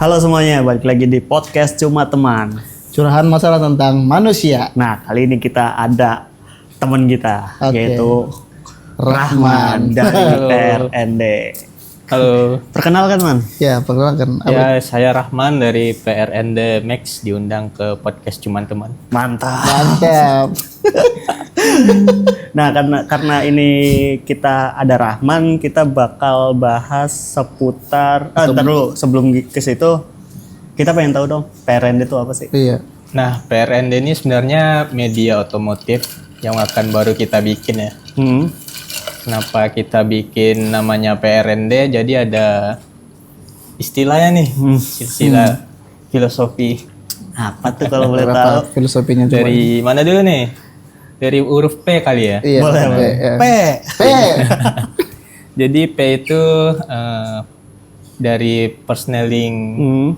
Halo semuanya, balik lagi di podcast Cuma Teman. Curahan masalah tentang manusia. Nah, kali ini kita ada teman kita, Oke. yaitu Rahman dari PRND. Halo. Perkenalkan, Man. Ya, perkenalkan. Ya, saya Rahman dari PRND Max diundang ke podcast Cuman Teman. Mantap. Mantap. Nah, karena ini kita ada Rahman, kita bakal bahas seputar. Ntar dulu, sebelum ke situ, kita pengen tahu dong, PRND itu apa sih? Iya. Nah, PRND ini sebenarnya media otomotif yang akan baru kita bikin ya. Kenapa kita bikin namanya PRND? Jadi ada istilahnya nih, istilah filosofi. Apa tuh kalau boleh tahu? Berapa filosofinya coba? Dari mana dulu nih? Dari huruf P kali ya. Iya, Boleh, P, boleh. ya. P. P. Jadi P itu dari persneling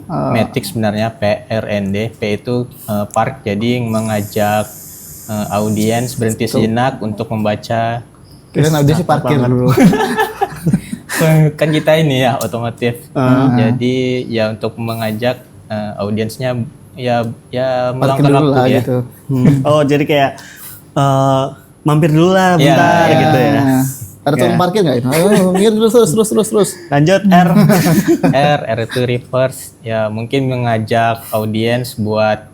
matic sebenarnya PRND. P itu park, jadi mengajak audiens berhenti sejenak untuk membaca. Kira audiens parkir dulu. Kan kita ini ya otomotif. Jadi ya untuk mengajak audiensnya ya Parkir meluangkan dulu waktu lah ya. gitu. Oh, jadi kayak mampir dulu lah bentar Iya. gitu ya. Ada tukang parkir nggak itu? Ayo, minggir dulu terus. Lanjut R. R itu reverse, ya mungkin mengajak audiens buat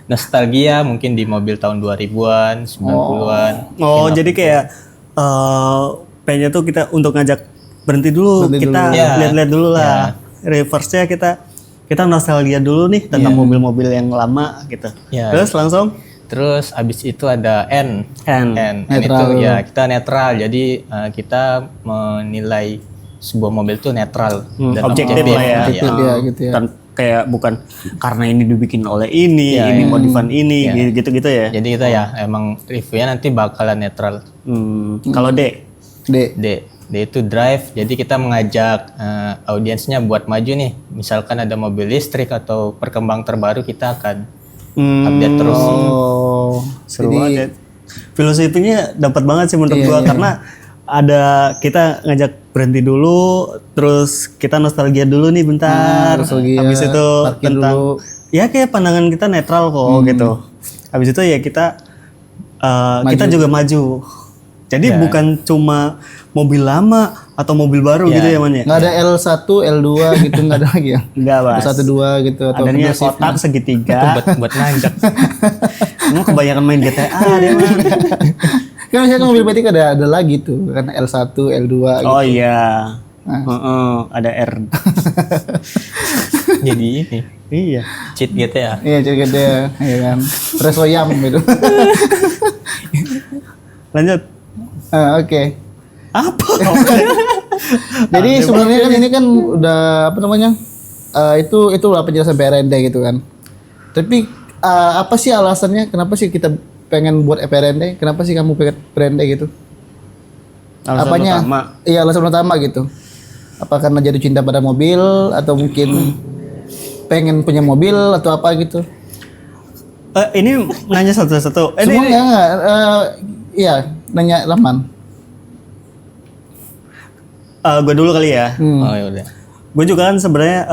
nostalgia mungkin di mobil tahun 2000-an, 90-an. Oh, jadi kayak pengennya tuh kita untuk ngajak berhenti dulu, kita Ya. lihat-lihat dulu lah. Reverse-nya kita nostalgia dulu nih tentang mobil-mobil yang lama gitu. Ya. Terus langsung Terus abis itu ada N. N. N Netral. itu ya kita netral, jadi kita menilai sebuah mobil itu netral dan objektif lah ya. Objektif ya, gitu ya. Dan kayak bukan karena ini dibikin oleh ini modifan ini, gitu-gitu ya. Jadi kita ya emang reviewnya nanti bakalan netral. Kalau D, D. D itu drive, jadi kita mengajak audiensnya buat maju nih. Misalkan ada mobil listrik atau perkembangan terbaru, kita akan update terus. Oh, seru banget. Filosofinya dapat banget sih menurut gua karena ada kita ngajak berhenti dulu, terus kita nostalgia dulu nih bentar. nostalgia, Habis itu parkir tentang dulu. ya kayak pandangan kita netral kok gitu. Habis itu ya kita juga maju. Jadi bukan cuma mobil lama atau mobil baru gitu ya, Man ya? nggak ada L1, L2 gitu, nggak ada lagi ya? Enggak, Bas. L1, 2 gitu atau Adanya progresif. kotak segitiga. buat nanjak. Emang kebanyakan main GTA dia, Man. Kan misalnya mobil metik ada lagi tuh kan L1, L2 gitu. Oh iya. Ada R. Jadi ini Iya. cheat GTA. Iya, jadi gede ya kan. Resoyam gitu. Lanjut. Oke. Apa? Jadi sebenarnya kan ini kan udah apa namanya? Itu lah penjelasan PRND gitu kan. Tapi apa sih alasannya kenapa sih kita pengen buat PRND? Kenapa sih kamu pengen PRND gitu? Alasan Apanya? utama. Iya, alasan utama gitu. Apa karena jatuh cinta pada mobil atau mungkin pengen punya mobil atau apa gitu? Ini nanya satu-satu. Semua enggak. Iya, nanya Rahman. Gue dulu kali ya. Oh ya udah. Gue juga kan sebenarnya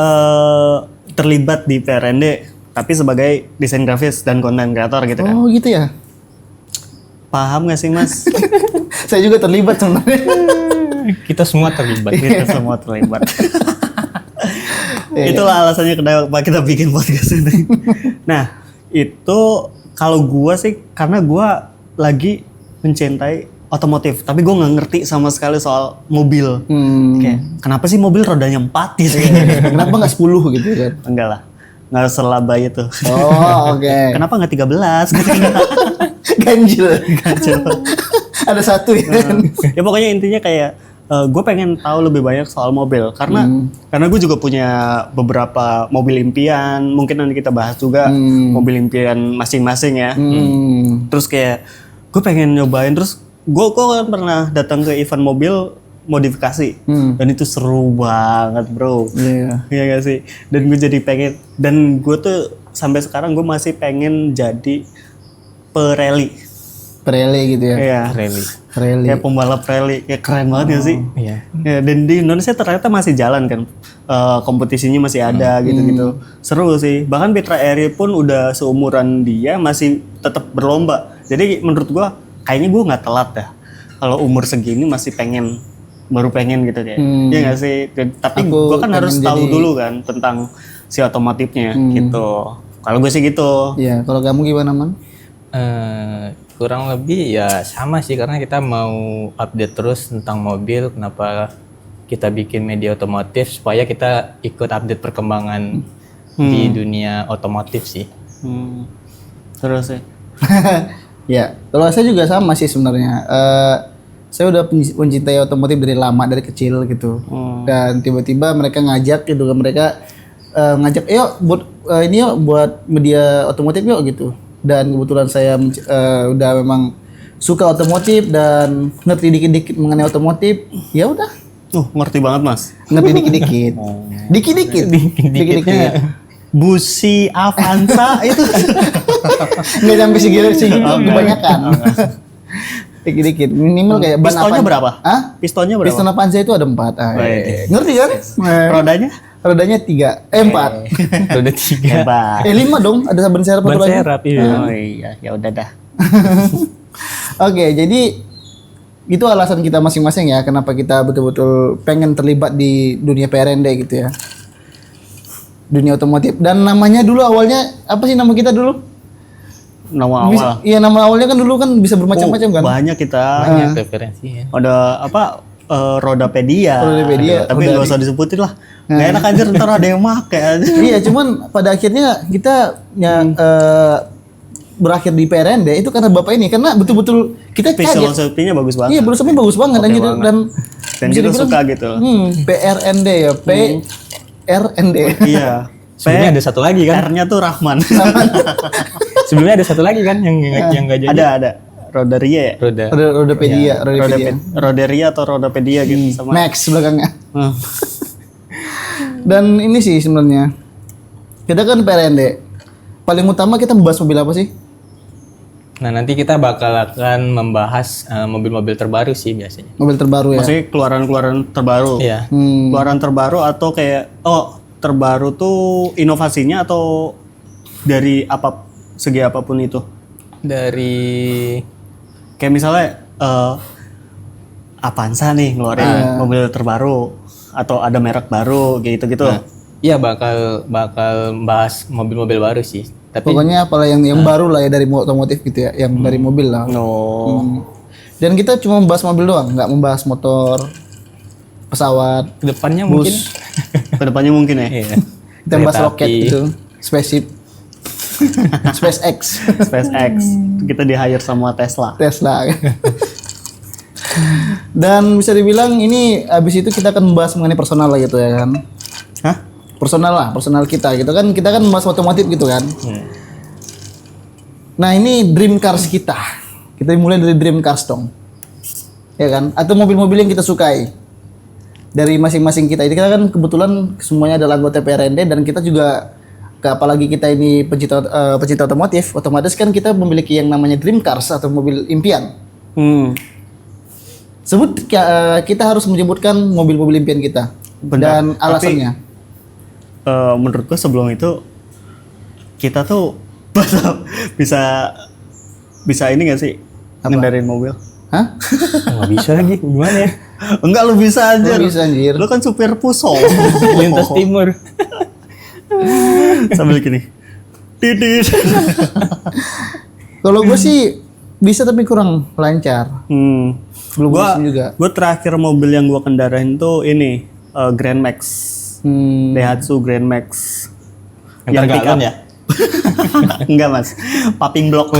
terlibat di PRND, tapi sebagai desain grafis dan konten kreator gitu kan. Oh, gitu ya. Paham gak sih, Mas? Saya juga terlibat sebenarnya. Kita semua terlibat. Kita semua terlibat. Itulah alasannya kenapa kita bikin podcast ini. Nah, itu kalau gue sih karena gue lagi mencintai otomotif, tapi gue nggak ngerti sama sekali soal mobil. Kayak kenapa sih mobil rodanya 4 gitu? Kenapa nggak 10 gitu kan? Enggak lah, nggak selabay itu. Oh, oke. Kenapa nggak 13? Gitu. Ganjil. Ada satu ya. Ya pokoknya intinya kayak gue pengen tahu lebih banyak soal mobil karena gue juga punya beberapa mobil impian. Mungkin nanti kita bahas juga mobil impian masing-masing ya. Terus kayak gue pengen nyobain, terus gue kan pernah datang ke event mobil modifikasi dan itu seru banget, bro. Iya. Iya gak sih? Dan gue jadi pengen, dan gue tuh sampai sekarang gue masih pengen jadi pereli. Pirelli gitu ya. Iya. Rally. Pirelli. Kayak pembalap rally, kayak keren banget ya sih. Iya. Ya, dan di Indonesia ternyata masih jalan kan. Kompetisinya masih ada gitu-gitu. Seru sih. Bahkan Petra Eri pun udah seumuran dia masih tetap berlomba. Jadi menurut gua kayaknya gua nggak telat dah. Kalau umur segini masih baru pengen gitu kayak. Iya nggak sih? Tapi gua kan harus tahu dulu kan tentang si otomotifnya gitu. Kalau gue sih gitu. Iya, kalau kamu gimana, Man? Kurang lebih ya sama sih, karena kita mau update terus tentang mobil. Kenapa kita bikin media otomotif, supaya kita ikut update perkembangan di dunia otomotif sih. Terus sih. Ya, kalau saya juga sama sih sebenarnya. Saya udah mencintai otomotif dari lama, dari kecil gitu. Dan tiba-tiba mereka ngajak gitu kan, mereka ngajak, yuk buat ini yuk buat media otomotif yuk gitu. Dan kebetulan saya udah memang suka otomotif dan ngerti dikit-dikit mengenai otomotif. Ya udah, Ngerti banget mas. ngerti dikit-dikit. Dikit-dikit. Busi Avanza itu Nggak sampai segitu kebanyakan. Dikit-dikit. Minimal kayak ban pistonnya apa? berapa? Hah? Pistonnya berapa? Piston Avanza itu ada 4. Ngerti kan? Rodanya? Rodanya 3, 4. Udah 3. Hebat. 5 dong, ada ban serep Ban rodanya. serap, iya. Oh iya, ya udah dah. Oke, jadi itu alasan kita masing-masing ya, kenapa kita betul-betul pengen terlibat di dunia PRND gitu ya. Dunia otomotif. Dan namanya dulu awalnya apa sih nama kita dulu? Nama awal. Iya, nama awalnya kan dulu kan bisa bermacam-macam kan. Banyak kita. Banyak referensi ya. Ada apa? Rodapedia. Rodapedia. Tapi nggak usah disebutin lah. Nggak enak anjir, ntar ada yang make aja. Iya, cuman pada akhirnya kita berakhir di PRND itu karena bapak ini, karena betul-betul kita kaget. Filosofinya bagus banget. Iya, filosofinya bagus banget anjir. Dan Dan bisa kita dibilang, suka gitu. PRND ya, PRND. Iya. Sebelumnya ada satu lagi kan? R-nya tuh Rahman. Sebelumnya ada satu lagi kan yang nggak jadi. ada. Rodaria ya? Rodapedia, Rodapedia. Roderia atau Rodapedia gitu sama. Max belakangnya. Hmm. Dan ini sih sebenarnya kita kan PRND. Paling utama kita membahas mobil apa sih? Nah, nanti kita akan membahas mobil-mobil terbaru sih biasanya. Mobil terbaru ya. Maksudnya keluaran-keluaran terbaru. Iya. Keluaran terbaru atau kayak terbaru tuh inovasinya atau dari segi apapun itu. Dari Kayak misalnya Avanza nih ngeluarin mobil terbaru atau ada merek baru gitu-gitu. iya bakal bahas mobil-mobil baru sih. Tapi Pokoknya apalah yang baru lah ya dari otomotif gitu ya, yang dari mobil lah. Dan kita cuma membahas mobil doang, nggak membahas motor, pesawat, kedepannya bus. mungkin Kedepannya mungkin ya. iya. Kita bahas Kereta roket api. gitu, spaceship, SpaceX, SpaceX. Kita di hire sama Tesla. Tesla. Dan bisa dibilang ini abis itu kita akan membahas mengenai personal lah gitu ya kan. Hah? Personal kita gitu kan. Kita kan membahas otomotif gitu kan. Nah, ini dream cars kita. Kita mulai dari dream cars dong. Ya kan? Atau mobil-mobil yang kita sukai. Dari masing-masing kita. Ini kita kan kebetulan semuanya adalah anggota PRND dan kita juga apalagi kita ini pecinta otomotif, otomatis kan kita memiliki yang namanya dream cars atau mobil impian. Kita harus menyebutkan mobil-mobil impian kita. Bentar, Dan alasannya. Menurut gua sebelum itu kita tuh bisa ini gak sih ngendarin mobil? Hah? nggak bisa lagi gimana ya? Enggak, lu bisa aja. Lu bisa, anjir. Lu kan supir Puso. Lintas timur. Sambil gini. Titit. Kalau gue sih bisa tapi kurang lancar. Belum Gua bisa juga. Gue terakhir mobil yang gua kendarain tuh ini Grand Max. Daihatsu Grand Max. Yang pick galon up. ya? Enggak mas, popping block.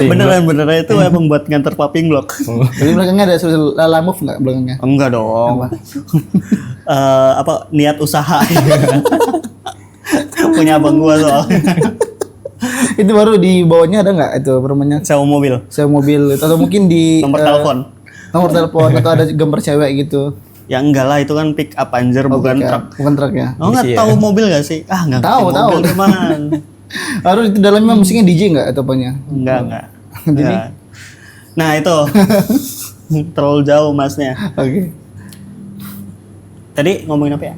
beneran itu emang buat nganter popping block. Jadi belakangnya ada Lala Move nggak belakangnya? Enggak dong. Niat usaha. Punya abang gua soalnya. Itu baru di bawahnya ada nggak itu namanya? Sewa mobil. Sewa mobil atau mungkin di Nomor telepon. Nomor telepon atau ada gambar cewek gitu. Ya enggak lah, itu kan pick up anjir bukan truk. Bukan truk ya. Oh nggak tahu mobil gak sih? Enggak Tahu. Mobil teman. Harus di dalamnya musiknya DJ nggak atau apanya? Enggak. Jadi? Enggak. Nah itu terlalu jauh masnya. Oke. Tadi ngomongin apa ya?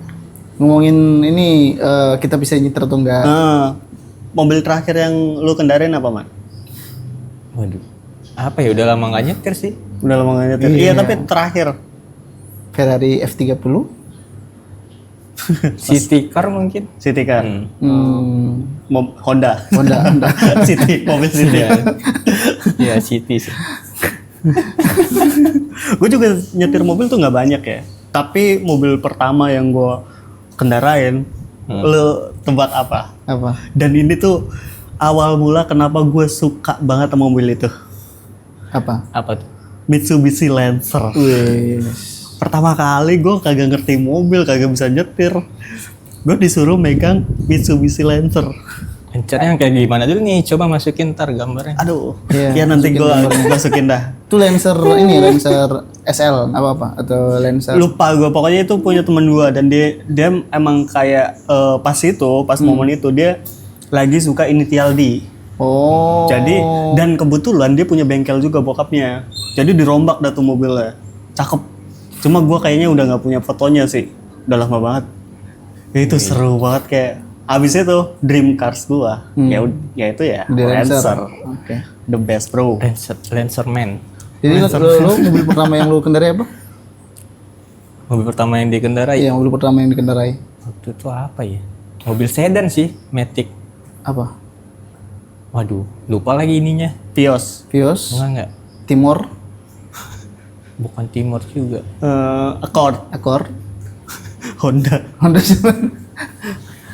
Ngomongin ini kita bisa nyetir atau enggak? Mobil terakhir yang lu kendarin apa, Man? Waduh. Apa ya, udah lama nggak nyetir sih. Udah lama gak nyetir. Iya, tapi terakhir. Ferrari F30. City car mungkin. City car. Honda. Honda. City, mobil City. Iya, City sih. Gue juga nyetir mobil tuh nggak banyak ya. Tapi mobil pertama yang gue kendarain, lu tebak apa? Apa? Dan ini tuh awal mula kenapa gue suka banget sama mobil itu. Apa? Apa tuh? Mitsubishi Lancer. Wes. Pertama kali gue kagak ngerti mobil, kagak bisa nyetir. Gue disuruh megang Mitsubishi Lancer. Lancernya yang kayak gimana dulu nih? Coba masukin ntar gambarnya. Aduh, Iya, ya nanti gue masukin dah. Itu Lancer ini, Lancer SL apa atau Lancer? Lupa gue, pokoknya itu punya temen gue dan dia emang kayak pas momen itu dia lagi suka Initial D. Oh. Jadi dan kebetulan dia punya bengkel juga bokapnya. Jadi dirombak dah tuh mobilnya. Cakep. Cuma gue kayaknya udah nggak punya fotonya sih. Udah lama banget. Ya, itu seru banget kayak. Abis itu dream cars gue. Ya itu ya. Di Lancer. Lancer. Oke. The best bro. Lancer Man. Jadi lo mobil pertama yang lo kendarai apa? Mobil pertama yang dikendarai. Iya, mobil pertama yang dikendarai. Waktu itu apa ya? Mobil sedan sih, Matic. Apa? Waduh, lupa lagi ininya. Vios. Vios, Enggak. Timor, Bukan Timor juga. Accord. Accord, Honda. Honda Civic.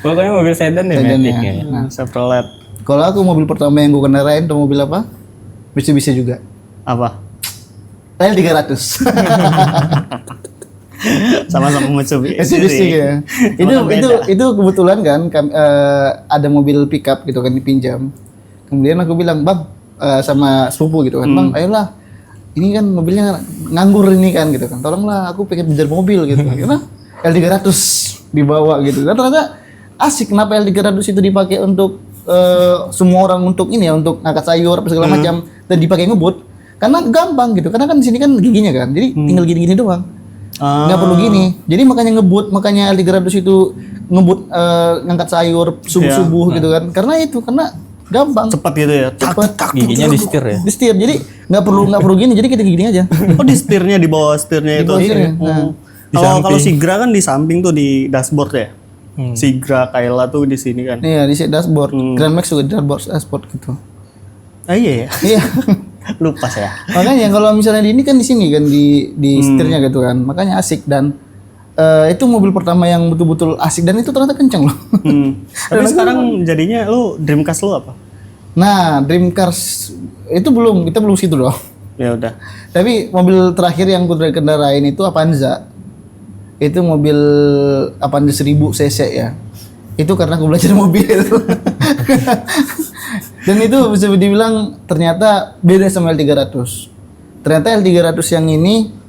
Pokoknya mobil sedan deh, Sedan Matic ya. ya. Chevrolet. Kalau aku mobil pertama yang gue kendarain tuh mobil apa? Mitsubishi juga. Apa? L300. Sama-sama Mitsubishi. Mitsubishi ya. Itu kebetulan kan ada mobil pickup gitu kan dipinjam. Kemudian aku bilang, "Bang," sama sepupu gitu kan, "Bang, ayolah. Ini kan mobilnya nganggur ini kan gitu kan. Tolonglah aku pengen pinjam mobil gitu." Karena L300 dibawa gitu. Dan ternyata asik kenapa L300 itu dipakai untuk semua orang untuk ini ya, untuk ngangkat sayur apa segala macam dan dipakai ngebut. Karena gampang gitu. Karena kan di sini kan giginya kan. Jadi tinggal gini-gini doang. Nggak perlu gini. Jadi makanya ngebut, makanya L300 itu ngebut ngangkat sayur subuh-subuh gitu kan. Karena gampang. Cepat gitu ya. Cepat. Giginya di setir ya. Di setir. Jadi nggak perlu gini. Jadi kita gini aja. Oh, di setirnya, di bawah setirnya itu. bawah setirnya. Nah. Kalau Sigra kan di samping tuh di dashboard ya. Sigra Kayla tuh di sini kan. Iya, di dashboard. Grand Max juga di dashboard gitu. Ah iya ya. Iya. Lupa saya. Makanya kalau misalnya di ini kan di sini kan di setirnya gitu kan. Makanya asik dan itu mobil pertama yang betul-betul asik dan itu ternyata kenceng loh. Tapi sekarang jadinya lu dream cars lu apa? Nah, dream cars itu kita belum situ dong. Ya udah. Tapi mobil terakhir yang gue kendarain itu Avanza. Itu mobil Avanza 1000 cc ya. Itu karena gue belajar mobil. Dan itu bisa dibilang ternyata beda sama L300. Ternyata L300 yang ini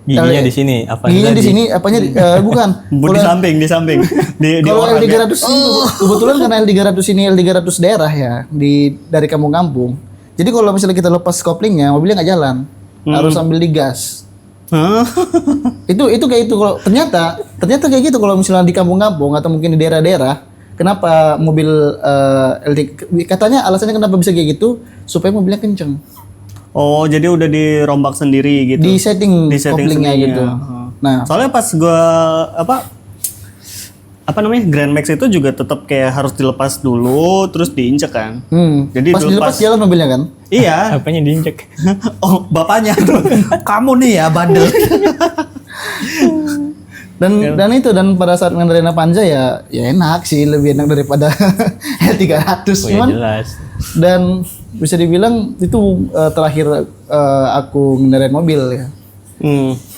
Giginya di sini, apa? giginya di sini, apanya bukan. Di samping. Di Kalau orang ya. L300 ini kebetulan karena L300 ini L300 daerah ya, dari kampung-kampung. Jadi kalau misalnya kita lepas koplingnya, mobilnya nggak jalan. Harus sambil digas. Hah? Itu kayak itu kalau ternyata kayak gitu kalau misalnya di kampung-kampung atau mungkin di daerah-daerah. Kenapa mobil katanya alasannya kenapa bisa kayak gitu supaya mobilnya kenceng. Oh, jadi udah dirombak sendiri gitu. Di setting koplingnya sendirinya. gitu. Nah, Soalnya pas gua apa namanya Grand Max itu juga tetap kayak harus dilepas dulu terus diinjek kan. Jadi pas dilepas jalan mobilnya kan? Iya. Apanya diinjek? Oh, bapaknya tuh. Kamu nih ya bandel. Dan pada saat ngendarin Avanza ya enak sih, lebih enak daripada L300 cuman. Jelas. Dan bisa dibilang itu terakhir aku ngendarin mobil ya.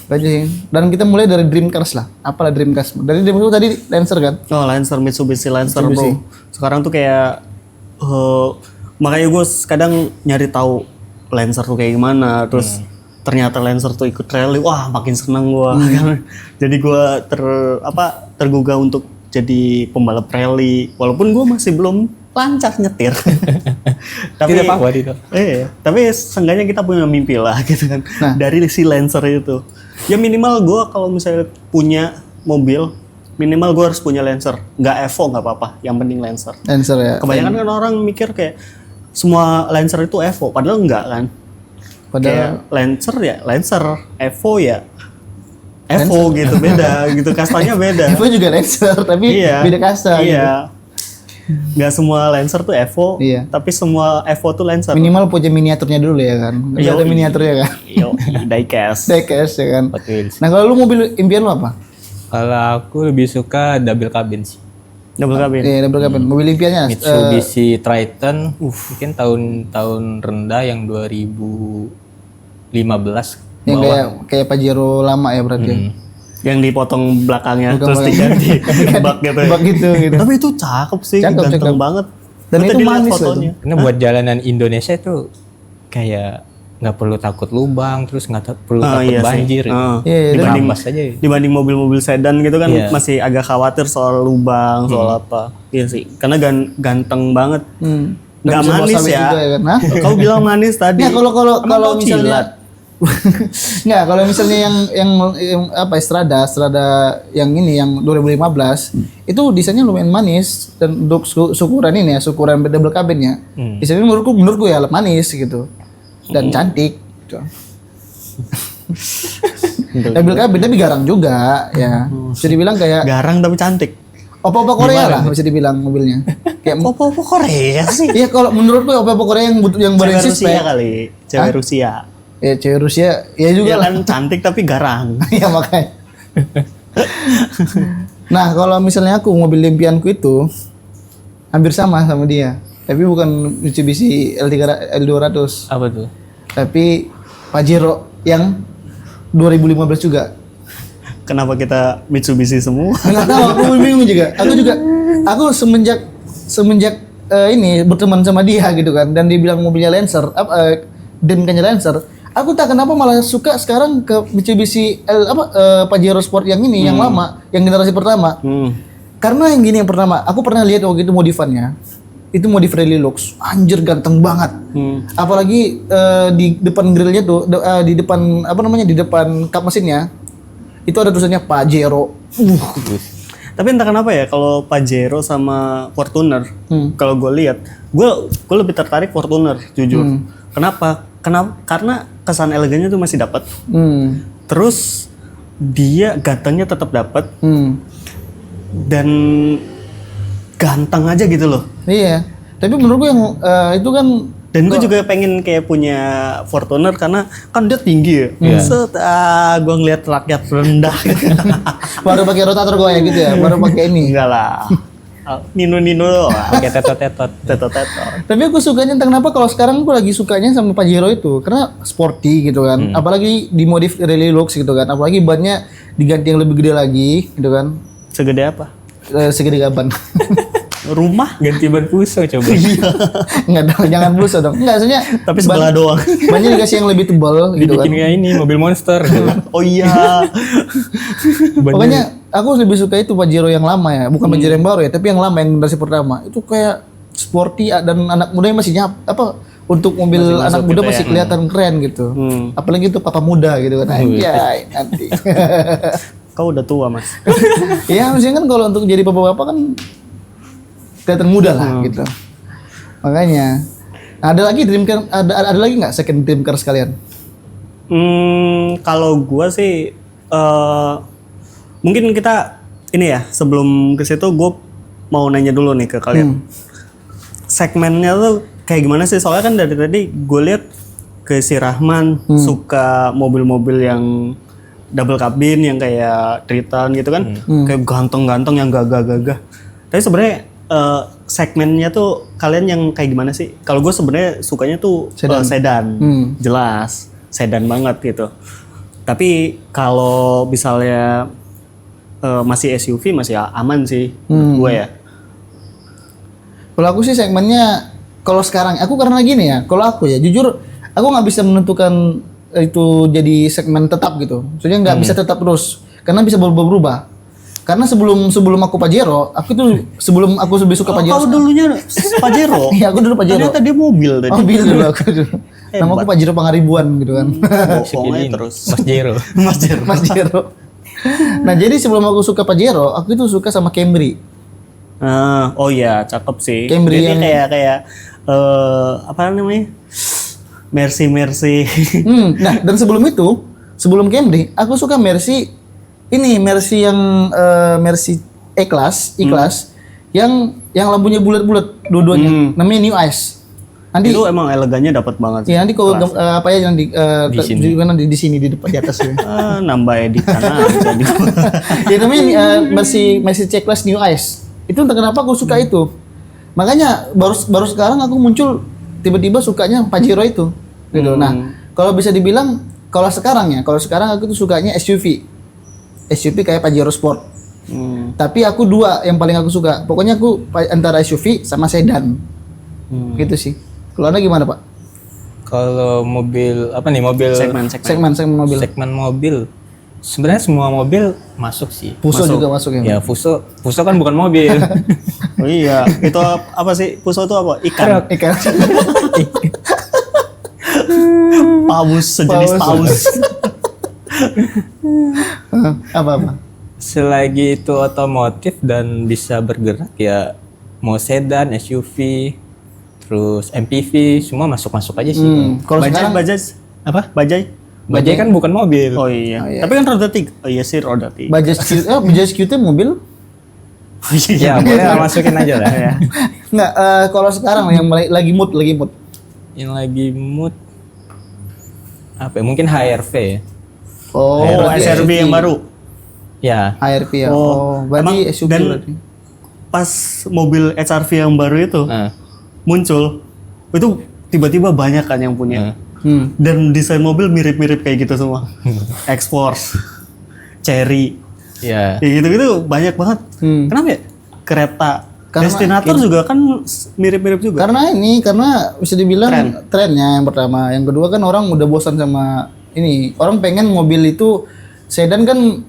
Aja sih. Dan kita mulai dari dream cars lah. Apalah dream cars? Dari dream cars tadi Lancer kan? Oh, Lancer, Mitsubishi Lancer bro. Sekarang tuh kayak makanya gue kadang nyari tahu Lancer tuh kayak gimana. Terus ternyata Lancer tuh ikut rally, wah makin senang gue. Jadi gue tergugah untuk jadi pembalap rally. Walaupun gue masih belum lancar nyetir. Tidak apa-apa tidak. Tapi seenggaknya kita punya mimpi lah gitu kan. Dari si Lancer itu. Ya minimal gue kalau misalnya punya mobil, minimal gue harus punya Lancer. Nggak Evo nggak apa-apa, yang penting Lancer. Lancer ya. Kebanyakan kan orang mikir kayak semua Lancer itu Evo, padahal enggak kan. Kayak Lancer ya Lancer, Evo ya Evo Lancer. Gitu, beda gitu, kastanya beda. Evo juga Lancer, tapi beda kasta gitu. Nggak semua Lancer tuh Evo, tapi semua Evo tuh Lancer. Minimal punya miniaturnya dulu ya kan. Ada miniaturnya kan. Diecast. Diecast ya kan. Nah kalau lu mobil impian lu apa? Kalau aku lebih suka double cabin sih. Double cabin. Iya, double cabin. Mobil impiannya Mitsubishi Triton. Mungkin tahun rendah yang 2015 yang kayak Pajero lama ya berarti. Yang dipotong belakangnya terus diganti bak gitu. Bak gitu. Tapi itu cakep sih, ganteng banget. Dan itu manis fotonya. Karena buat jalanan Indonesia itu kayak nggak perlu takut lubang, terus nggak perlu takut banjir. Dibanding mobil-mobil sedan gitu kan masih agak khawatir soal lubang, soal apa. Iya sih, karena ganteng banget. Nggak manis ya. Kan? Kau bilang manis tadi. Nah, kalau misalnya nggak, kalau misalnya yang apa Strada yang ini yang 2015 itu desainnya lumayan manis, dan untuk syukuran double cabinnya desainnya menurutku ya manis gitu. Dan cantik gitu. Double cabin tapi garang juga ya. Bisa dibilang kayak garang tapi cantik. Opa-opa Korea lah bisa dibilang mobilnya. Kayak opa-opa Korea sih. Iya, kalau menurutku opa-opa Korea yang beresis Rusia kali. Cewek Rusia. Ya cewek Rusia ya juga lah. Kan cantik tapi garang. Ya makanya. Nah, kalau misalnya aku mobil impianku itu hampir sama dia. Tapi bukan Mitsubishi L200. Apa tuh? Tapi Pajero yang 2015 juga. Kenapa kita Mitsubishi semua? Enggak tahu, aku bingung juga. Aku semenjak ini berteman sama dia gitu kan, dan dia bilang mobilnya Lancer, demkannya Lancer. Aku tak kenapa malah suka sekarang ke Mitsubishi Pajero Sport yang ini, yang lama, yang generasi pertama. Karena yang gini yang pertama, aku pernah lihat waktu itu modifannya. Itu modif Rally Lux, anjir ganteng banget. Apalagi di depan grillnya tuh, di depan di depan kap mesinnya itu ada tulisannya Pajero. Tapi entah kenapa ya kalau Pajero sama Fortuner, kalau gue lihat, gue lebih tertarik Fortuner jujur. Kenapa? Karena kesan elegannya tuh masih dapat. Terus dia gantengnya tetap dapat. Dan ganteng aja gitu loh. Iya. Tapi menurutku yang itu kan, dan gue juga pengen kayak punya Fortuner karena kan dia tinggi ya. Gue ngeliat rakyat rendah. Baru pakai rotator gue ya gitu ya. Baru pakai ini. Enggak lah. Nino doang. Pakai tetot. Tapi aku sukanya entah kenapa kalau sekarang aku lagi sukanya sama Pajero itu karena sporty gitu kan. Apalagi dimodif Rally Lux gitu kan. Apalagi bannya diganti yang lebih gede lagi gitu kan. Segede apa? Segede gaban. Rumah ganti ban pusau coba. Enggak dong, jangan pusau dong. Enggak, maksudnya tapi sebelah doang. Bannya dikasih yang lebih tebal gitu kan. Dibikin kayak ini mobil monster. Oh iya. Pokoknya aku lebih suka itu Pajero yang lama ya, bukan Pajero yang baru ya, tapi yang lama yang generasi pertama. Itu kayak sporty dan anak mudanya masih untuk mobil anak muda masih kelihatan keren gitu. Apalagi itu papa muda gitu kan. Anjay, nanti. Kau udah tua, Mas. Iya, maksudnya kan kalau untuk jadi bapak-bapak kan kelihatan muda lah gitu. Makanya ada lagi dream car, ada lagi nggak second dream car sekalian? Kalau gua sih mungkin kita ini ya, sebelum ke situ gua mau nanya dulu nih ke kalian. Segmennya tuh kayak gimana sih? Soalnya kan dari tadi gue lihat ke si Rahman suka mobil-mobil yang double cabin yang kayak Triton gitu kan, kayak ganteng-ganteng yang gagah-gagah. Tapi sebenarnya segmennya tuh kalian yang kayak gimana sih? Kalau gue sebenarnya sukanya tuh sedan, jelas sedan banget gitu. Tapi kalau misalnya masih SUV masih aman sih menurut gue ya. Kalau aku sih segmennya, kalau sekarang aku karena gini ya, kalau aku ya jujur aku nggak bisa menentukan itu jadi segmen tetap gitu. Soalnya nggak bisa tetap terus karena bisa berubah-ubah. Karena sebelum aku Pajero, sebelum aku lebih suka Pajero. Kau dulunya Pajero. Iya, aku dulu Pajero. Ternyata dia mobil tadi. Mobil dulu aku dulu. Nama aku Pajero Pangaribuan gitu kan. Bohongnya terus. Mas Jero. Mas Jero. Mas Jero. Nah, jadi sebelum aku suka Pajero, aku itu suka sama Camry. Oh iya, cakep sih. Camry Jadi yang- kayak apa namanya? Mercy. Nah, dan sebelum Camry, aku suka Mercy yang Mercy E-Class yang lampunya bulat-bulat dua-duanya. Namanya New Ice. Nanti Itu emang elegannya dapat banget. ya nanti kalau apa ya nanti Di sini. juga nanti di sini di depan di atas ya. Nambah editan aja di. Ya namanya Mercy C-Class New Ice. Itu entah kenapa aku suka itu. Makanya baru sekarang aku muncul tiba-tiba sukanya Pajero itu. Gitu. Nah, kalau bisa dibilang kalau sekarang aku tuh sukanya SUV. SUV kayak Pajero Sport. Tapi aku dua yang paling aku suka. Pokoknya aku antara SUV sama sedan. Gitu sih. Kalau Anda gimana, Pak? Kalau mobil apa nih mobil Segmen mobil. segmen mobil sebenarnya semua mobil masuk sih. Fuso juga masuk ya. Ya Fuso kan bukan mobil. Oh iya, itu apa sih? Puso itu apa? Ikan. Ikan. Paus, sejenis paus. Apa? Selagi itu otomotif dan bisa bergerak ya mau sedan, SUV, terus MPV semua masuk aja sih. Kalau sekarang Bajaj. Apa? Bajaj. Bajaj kan bukan mobil. Oh iya. Tapi kan roda 3. Oh iya sih roda 3. Bajaj QT mobil? Ya boleh lah, masukin aja lah ya. Nggak, kalau sekarang yang lagi mood. Yang lagi mood apa ya? Mungkin HRV ya. Oh, SRB yang baru. Ya, HRV ya. Oh, berarti emang- SUV dan berarti. Pas mobil HRV yang baru itu muncul, itu tiba-tiba banyak kan yang punya. Dan desain mobil mirip-mirip kayak gitu semua. X-Force, Cherry, ya. ya gitu-gitu banyak banget. Kenapa ya? Kereta. Karena- Destinator juga kan mirip-mirip juga. Karena bisa dibilang trennya yang pertama, yang kedua kan orang udah bosan sama ini. Orang pengen mobil itu sedan kan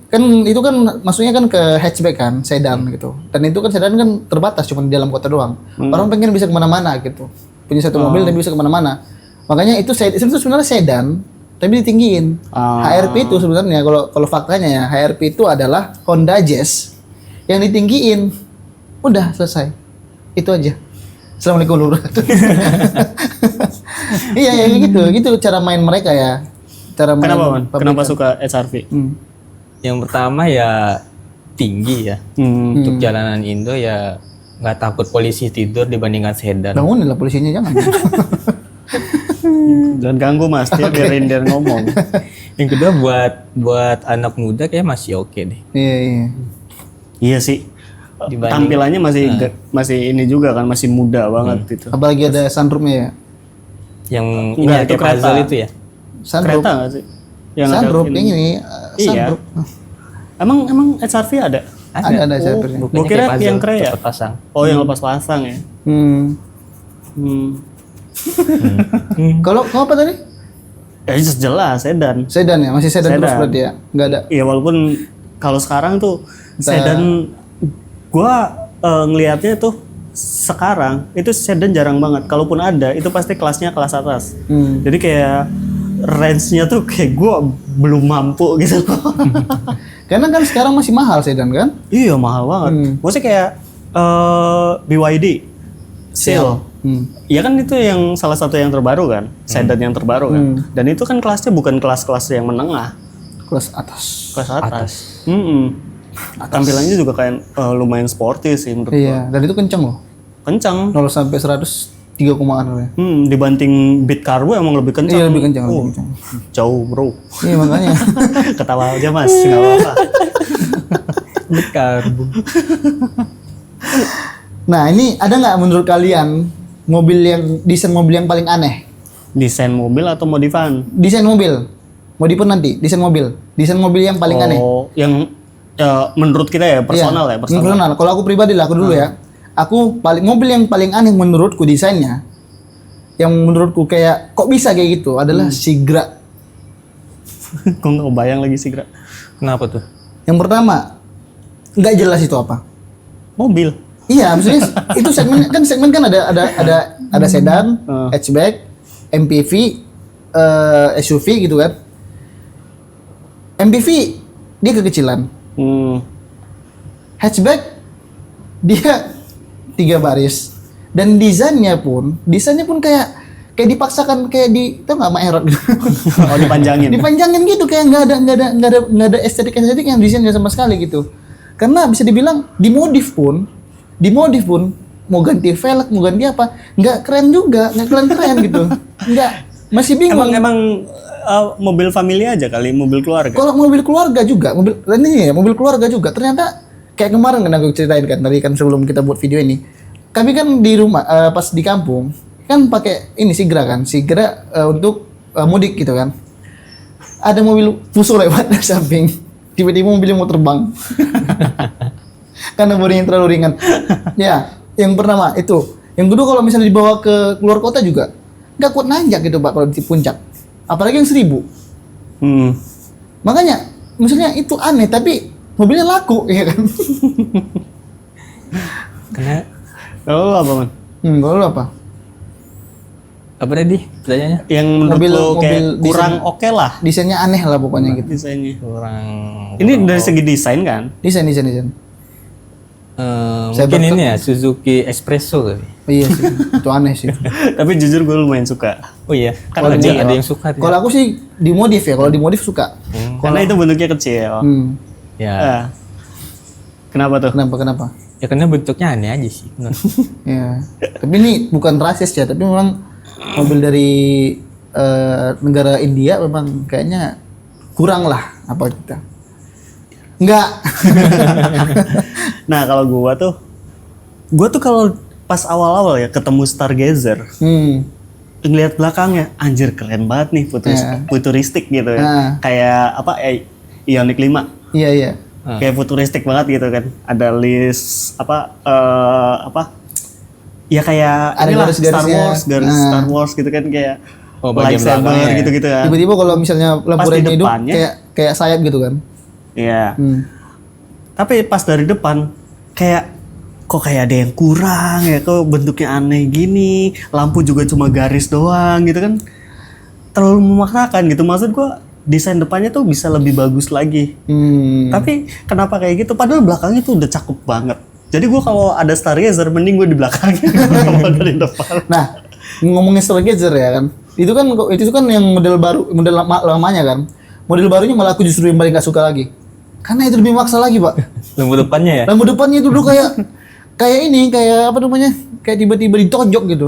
itu kan maksudnya kan ke hatchback kan, sedan gitu. Dan itu kan sedan kan terbatas cuma di dalam kota doang. Orang pengen bisa kemana-mana gitu. Punya satu mobil tapi bisa kemana-mana. Makanya itu sebenarnya sedan tapi ditinggiin. HRP itu sebenarnya kalau faktanya ya, HRP itu adalah Honda Jazz yang ditinggiin. Udah selesai. Itu aja. Assalamualaikum warahmatullahi wabarakatuh. Iya gitu cara main mereka ya. Cara main Kenapa, Man? pabrikan. Kenapa suka HRV? Yang pertama ya tinggi ya. Untuk jalanan Indo ya nggak takut polisi tidur dibandingkan sedan. Bangunin lah polisinya jangan. Jangan ganggu Mas, dia biarin dia ngomong. Yang kedua buat anak muda kayak masih oke deh. Iya. Iya sih. Tampilannya masih ini juga kan, masih muda banget gitu. Apalagi ada sunroofnya ya. Yang Enggak, ini itu kayak puzzle kereta. itu ya. Sunroof. Kereta nggak sih? Yang ada Sunroof ini. yang ini. Iya. Sunroof. Emang HRV ada? Ada sunroofnya. Gua kira kayak puzzle, yang keren ya? cepet pasang. Oh, yang lepas pasang ya. Kalau apa tadi? Ya jelas sedan. Sedan ya, masih sedan terus Sedan. berarti ya. Enggak ada. Iya walaupun kalau sekarang tuh sedan gua ngelihatnya tuh sekarang itu sedan jarang banget. Kalaupun ada itu pasti kelasnya kelas atas. Jadi kayak range-nya tuh kayak gua belum mampu gitu. Karena kan sekarang masih mahal sedan kan? Iya mahal banget. Maksudnya kayak BYD, Seal. Iya kan itu yang salah satu yang terbaru kan, sedan yang terbaru kan. Dan itu kan kelasnya bukan kelas-kelas yang menengah, Kelas atas. kelas atas. Tampilannya juga kayak lumayan sporty sih menurut gua. Iya, dan itu kencang loh. Kencang. 0 sampai 100 3 komaan ya. Dibanding Beat Carbo emang lebih kencang. Iya, lebih kencang, lebih kencang. Jauh bro. Iya makanya. Ketawa aja mas, nggak apa-apa. Karbu. Nah ini ada nggak menurut kalian desain mobil yang paling aneh? Desain mobil atau modifan? Desain mobil, modifan nanti. Desain mobil yang paling aneh. Oh, yang menurut kita ya personal ya, personal. Personal. Kalau aku pribadi lah, aku dulu ya. Mobil yang paling aneh menurutku desainnya, yang menurutku kayak kok bisa kayak gitu adalah Sigra. Gue nggak kebayang lagi sih, Gra. Kenapa tuh? Yang pertama, nggak jelas itu apa. Mobil. Iya, maksudnya itu segmen kan ada sedan, hatchback, MPV, SUV gitu kan. MPV dia kekecilan. Hatchback dia 3 baris. Dan desainnya pun kayak dipaksakan, kayak tau nggak Maerot gitu. Oh, dipanjangin gitu, kayak nggak ada estetik yang desainnya sama sekali gitu. Karena bisa dibilang dimodif pun mau ganti velg, mau ganti apa, nggak keren juga, nggak keren gitu. Nggak, masih bingung. Emang mobil family aja kali, mobil keluarga. Kalau mobil keluarga juga, mobil keluarga juga. Ternyata kayak kemarin kan aku ceritain kan, tadi kan sebelum kita buat video ini, kami kan di rumah pas di kampung kan pakai ini Sigra untuk mudik gitu kan. Ada mobil Fuso lewat dari samping, tiba-tiba mobilnya mau terbang. Karena bodinya terlalu ringan. Ya, yang pertama itu. Yang kedua, kalau misalnya dibawa ke keluar kota juga nggak kuat nanjak gitu Pak kalau di puncak. Apalagi yang 1000. Makanya, maksudnya itu aneh, tapi mobilnya laku, ya kan? Karena Kalau lu apa, Man? Kalau lu apa? apa tadi pertanyaannya? Yang menurut lu kayak kurang oke lah Desainnya aneh lah pokoknya gitu. desainnya. Kurang. Ini dari segi desain kan? Desain. Mungkin ini ya Suzuki Espresso kali. Iya sih, itu aneh sih. Tapi jujur gue lumayan suka. Oh iya, Kan ada kecil. yang suka. Kalau aku sih dimodif ya, kalau dimodif suka. Karena itu bentuknya kecil. Ya. Ah. Kenapa tuh? Kenapa? Ya karena bentuknya aneh aja sih. Ya. Tapi ini bukan rasis ya, tapi memang mobil dari negara India memang kayaknya kurang lah apa kita. Enggak. Nah kalau gua tuh kalau pas awal-awal ya ketemu Stargazer, ngeliat belakangnya, anjir keren banget nih, futuristik gitu ya. Kayak apa? Ioniq 5. Iya. Kayak futuristik banget gitu kan. Ada list ya kayak ada inilah garis-garisnya. Star Wars gitu kan, kayak bagian lightsaber belakangnya. gitu-gitu ya. Tiba-tiba kalau misalnya lampu Pas di rednya hidup depannya- kayak sayap gitu kan. Iya. Tapi pas dari depan kayak kok kayak ada yang kurang ya, kok bentuknya aneh gini, lampu juga cuma garis doang gitu kan, terlalu memaksakan gitu. Maksud gua desain depannya tuh bisa lebih bagus lagi. Tapi kenapa kayak gitu? Padahal belakangnya tuh udah cakep banget. Jadi gua kalau ada Stargazer mending gua di belakangnya daripada dari depan. Nah, ngomongin Stargazer ya kan. Itu kan yang model baru, model lamanya kan. Model barunya malah aku justru yang paling gak suka lagi. Karena itu lebih maksa lagi, Pak. Lampu depannya ya? Lampu depannya itu dulu kayak apa namanya? Kayak tiba-tiba ditonjok gitu.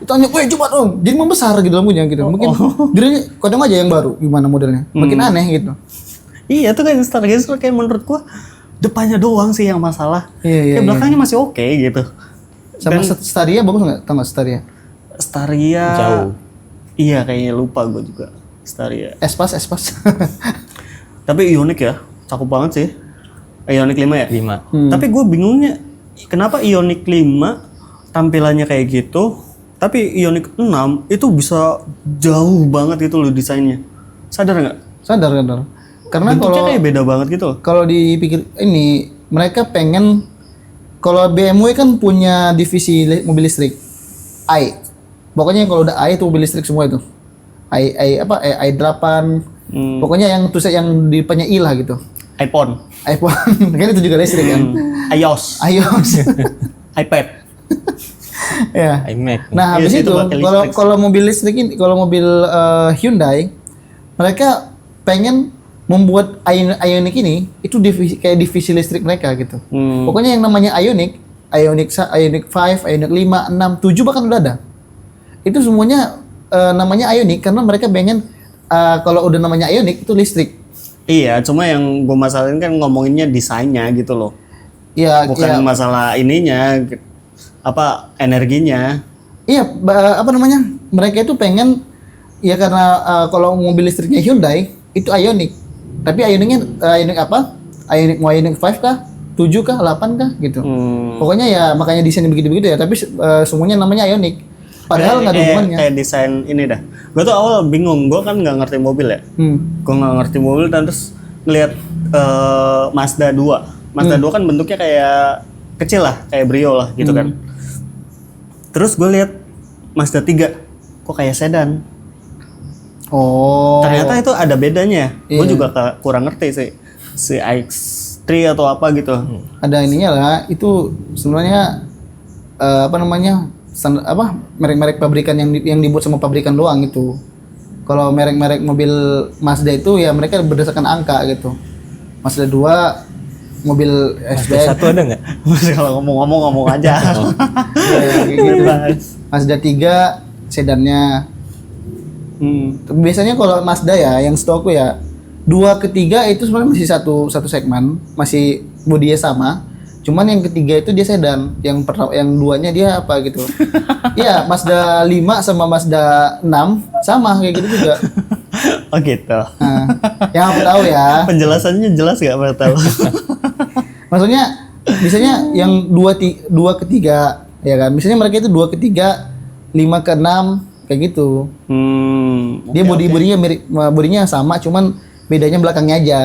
Ditonjok, "Weh, cepat dong." Jadi membesar gitu lampunya gitu. Mungkin gerenya kodong aja yang baru gimana modelnya. Makin aneh gitu. Iya tuh kayak Stargazer kayak menurut gua depannya doang sih yang masalah. Iya. Kayak belakangnya masih oke gitu. Sama Staria bagus enggak? Tahu enggak Staria? Staria Jauh. Iya kayaknya lupa gua juga. Staria. Espas. Tapi Ioniq ya, cakep banget sih. Ioniq 5 ya? 5. Tapi gue bingungnya, kenapa Ioniq 5 tampilannya kayak gitu, tapi Ioniq 6 itu bisa jauh banget itu loh desainnya. Sadar nggak? Sadar. Karena Bentuknya kayak beda banget gitu loh. kalau dipikir ini mereka pengen, kalau BMW kan punya divisi mobil listrik i, pokoknya kalau udah i itu mobil listrik semua itu i8, pokoknya yang tulis yang di depannya i lah gitu, iPhone, kan itu juga listrik kan. iOS, iPad. Ya. iMac. Nah habis Iya, itu itu pakai listrik. kalau mobil listrik ini, kalau mobil Hyundai, mereka pengen membuat Ioniq ini itu kayak divisi listrik mereka gitu. Pokoknya yang namanya Ioniq 5, 6, 7 bahkan udah ada. Itu semuanya namanya Ioniq karena mereka pengen kalau udah namanya Ioniq itu listrik. Iya, cuma yang gue masalahin kan ngomonginnya desainnya gitu loh. Ya, Bukan masalah ininya, apa energinya. Iya, apa namanya? Mereka itu pengen ya karena kalau mobil listriknya Hyundai itu Ioniq. Tapi Ioniq apa? Ioniq 5 kah? 7 kah? 8 kah? Gitu. Pokoknya ya makanya desainnya begitu-begitu ya, tapi semuanya namanya Ioniq. Padahal nggak ada hubungannya. Kayak desain ini dah. Gue tuh awal bingung, gue kan nggak ngerti mobil ya. Gue nggak ngerti mobil dan terus ngeliat Mazda 2. Mazda 2 kan bentuknya kayak kecil lah, kayak Brio lah gitu kan. Terus gue lihat Mazda 3 kok kayak sedan. Oh. Ternyata itu ada bedanya. Gue juga kurang ngerti sih. Si iX3 atau apa gitu. Ada ininya lah, itu sebenarnya merek-merek pabrikan yang dibuat sama pabrikan doang itu. Kalau merek-merek mobil Mazda itu ya mereka berdasarkan angka gitu. Mazda 2 mobil hatchback. Satu ada nggak? Kalau ngomong aja. Ya, gitu. Mazda 3 sedannya. Biasanya kalau Mazda ya yang stokku ya 2 ke 3 itu sebenarnya masih satu segmen, masih bodinya sama. Cuman yang ketiga itu dia sedan, yang 2-nya dia apa gitu. Iya, Mazda 5 sama Mazda 6 sama kayak gitu juga. Oh gitu. Nah, yang aku tahu ya. Penjelasannya jelas gak Pak tahu? Maksudnya biasanya yang 2 ke 3 ya kan. Biasanya mereka itu 2 ke 3, 5 ke 6 kayak gitu. Dia bodinya mirip, bodinya sama cuman bedanya belakangnya aja.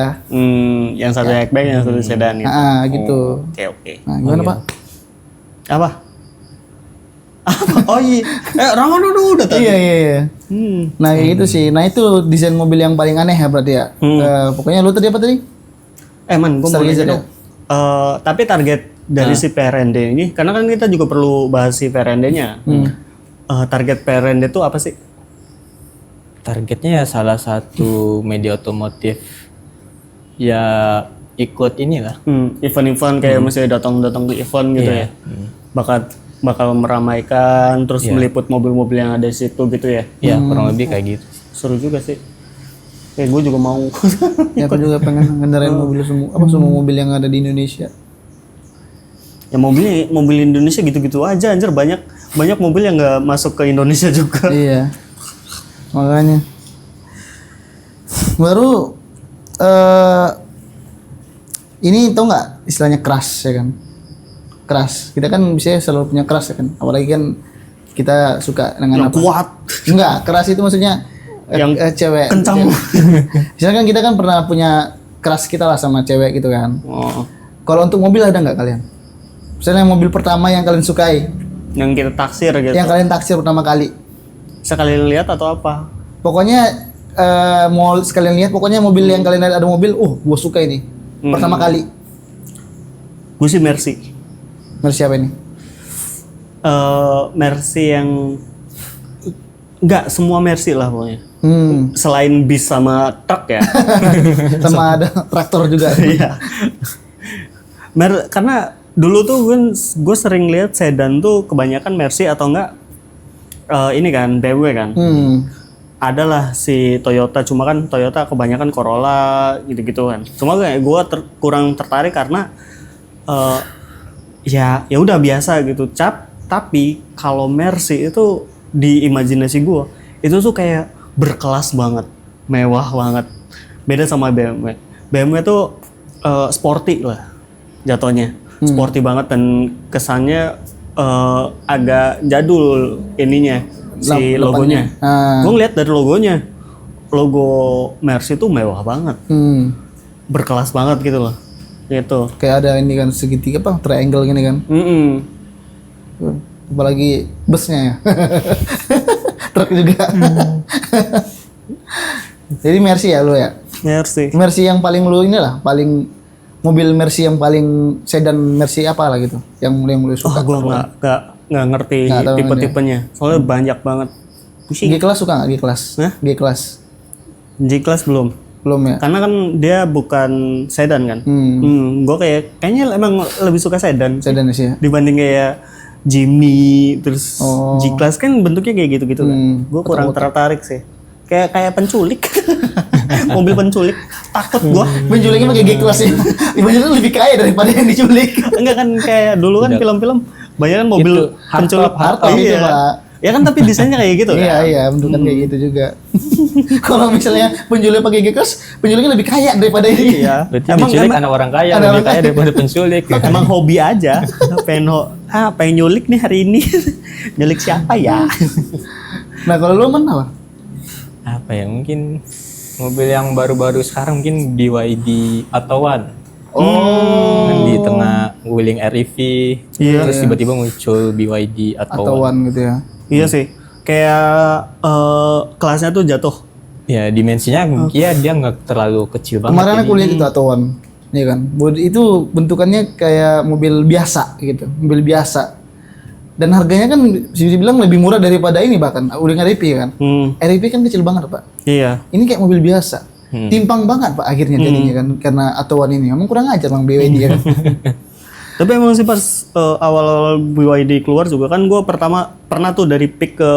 Yang satu hatchback, yang satu sedan gitu. Gitu. Oke. Nah, gimana Pak? Apa? Oh iya. Rangan udah tadi. Iya. Nah, kayak gitu sih. Nah, itu desain mobil yang paling aneh ya berarti ya. Pokoknya lu tadi apa tadi? Man, gue mau nanya dong. Tapi target dari si PRND ini, karena kan kita juga perlu bahas si PRND-nya. Target PRND itu apa sih? Targetnya ya salah satu media otomotif ya ikut inilah. Event-event kayak masih datang ke event gitu ya. Bakal meramaikan, terus meliput mobil-mobil yang ada di situ gitu ya. Ya kurang lebih kayak gitu. Seru juga sih. Kayak gue juga mau. Ya aku juga pengen ngendarain mobil semua mobil yang ada di Indonesia. Ya mobil Indonesia gitu-gitu aja anjir, banyak mobil yang nggak masuk ke Indonesia juga. Iya. Makanya baru ini tau nggak istilahnya crash ya kan? Crash. Kita kan biasanya selalu punya crash ya kan. Apalagi kan kita suka dengan Yang kuat. Enggak, crash itu maksudnya yang cewek. Kencang. Misalkan kita kan pernah punya crush kita lah sama cewek gitu kan. Kalau untuk mobil ada nggak kalian? Misalnya mobil pertama yang kalian sukai. Yang kita taksir gitu. Yang kalian taksir pertama kali. Sekali lihat atau apa? Pokoknya mau sekalian lihat, pokoknya mobil yang kalian lihat ada mobil, gue suka ini. Pertama kali. Gue sih Mercy. Mercy apa ini? Mercy yang nggak semua Mercy lah pokoknya. Selain bis sama truk ya. Sama ada traktor juga. Iya. Karena dulu tuh gue sering lihat sedan tuh kebanyakan Mercy atau enggak ini kan BMW kan. Adalah si Toyota, cuma kan Toyota kebanyakan Corolla gitu-gitu kan. Cuma kayak gue kurang tertarik karena ya udah biasa gitu. Tapi kalau Mercy itu di imajinasi gue itu tuh kayak berkelas banget, mewah banget. Beda sama BMW. BMW tuh sporty lah jatuhnya. Sporty banget dan kesannya agak jadul ininya si logonya. Gue ngeliat dari logonya, logo Mercy tuh mewah banget, berkelas banget gitu loh. Gitu. Kayak ada ini kan segitiga apa triangle gini kan. Apalagi busnya ya. Truk juga. Jadi Mercy ya lu ya. Mercy. Mercy yang paling lu inilah paling mobil Mercy yang paling sedan Mercy apa lah gitu yang lu suka. Gue nggak ngerti tipe-tipenya, soalnya banyak banget. Pusing. G-Class suka nggak G-Class? G-Class. G-Class belum ya. Karena kan dia bukan sedan kan. Gue kayaknya emang lebih suka sedan sih ya. dibanding kayak Jimny terus G-Class kan bentuknya kayak gitu-gitu kan. Gue kurang tertarik sih. Kayak penculik. Mobil penculik. Takut gue. Penculiknya pakai G-Class ya. Penculik lebih kaya daripada yang diculik. Enggak kan kayak dulu kan film-film banyak kan mobil penculik harta gitu, Pak. Ya kan tapi desainnya kayak gitu kan. Iya, bentukan kayak gitu juga. Kalau misalnya penculik pakai G-Class, penculiknya lebih kaya daripada ini. Iya. Berarti penculik anak orang kaya lebih kaya daripada penculik. Emang hobi aja. Pengen nyulik nih hari ini. Nyulik siapa ya? Nah, kalau lu mana, Pak? Apa ya, mungkin mobil yang baru-baru sekarang mungkin BYD atau One. Kan di tengah Wuling REV, terus tiba-tiba muncul BYD atau atau One gitu ya. Iya sih. Kayak kelasnya tuh jatuh. ya dimensinya dia nggak terlalu kecil banget. Kemarin aku lihat itu atau One, ya kan. Itu bentukannya kayak mobil biasa gitu, mobil biasa. Dan harganya kan bisa dibilang lebih murah daripada ini bahkan Wuling REV kan. REV kan kecil banget Pak. Iya. Ini kayak mobil biasa. Timpang banget Pak akhirnya jadinya kan karena atuan ini. Emang kurang ajar Bang BYD ya kan. Tapi emang sih pas awal-awal BYD keluar juga kan gue pernah tuh dari Peak ke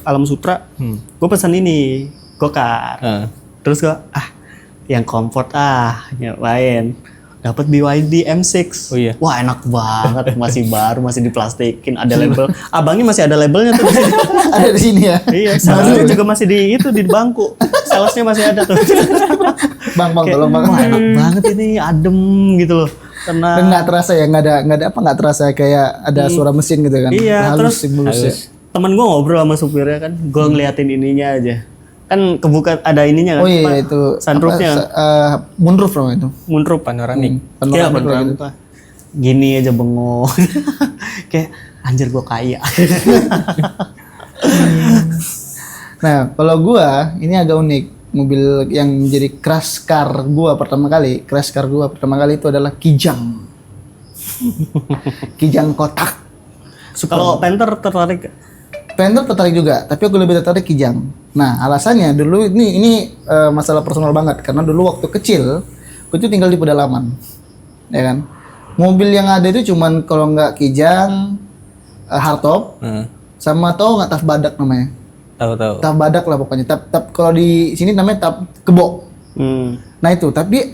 Alam Sutra, gue pesan ini go-kart. Terus gue yang comfort lain. Dapat BYD M6. Oh iya. Wah enak banget, masih baru, masih diplastikin, ada label. Abangnya masih ada labelnya tuh. Ada di sini ya. Iya, salesnya juga masih di bangku. Salesnya masih ada tuh. Bang tolong Bang. Wah enak banget ini, adem gitu loh. Tenang. Dan nggak terasa ya, nggak terasa kayak ada suara mesin gitu kan. Iya, halus, terus mulus ya. temen gue ngobrol sama supirnya kan, gue ngeliatin ininya aja. Kan kebuka ada ininya kan. Oh iya itu sunroofnya. Moonroof namanya itu. Moonroof panoramik. Kayak Panoramik beneran gitu. apa? Gini aja bengong. Kayak anjir gue kaya. Nah, kalau gua ini agak unik. Mobil yang jadi crash car gua pertama kali itu adalah Kijang. Kijang kotak. Kalau Panther tertarik gak? Panther tertarik juga, tapi aku lebih tertarik Kijang. Nah, alasannya dulu ini masalah personal banget karena dulu waktu kecil aku tuh tinggal di pedalaman. Ya kan? Mobil yang ada itu cuman kalau nggak Kijang, hardtop, sama tau nggak Taf Badak namanya? Tahu. Taf Badak lah pokoknya. Taf kalau di sini namanya Taf Kebo. Nah itu, tapi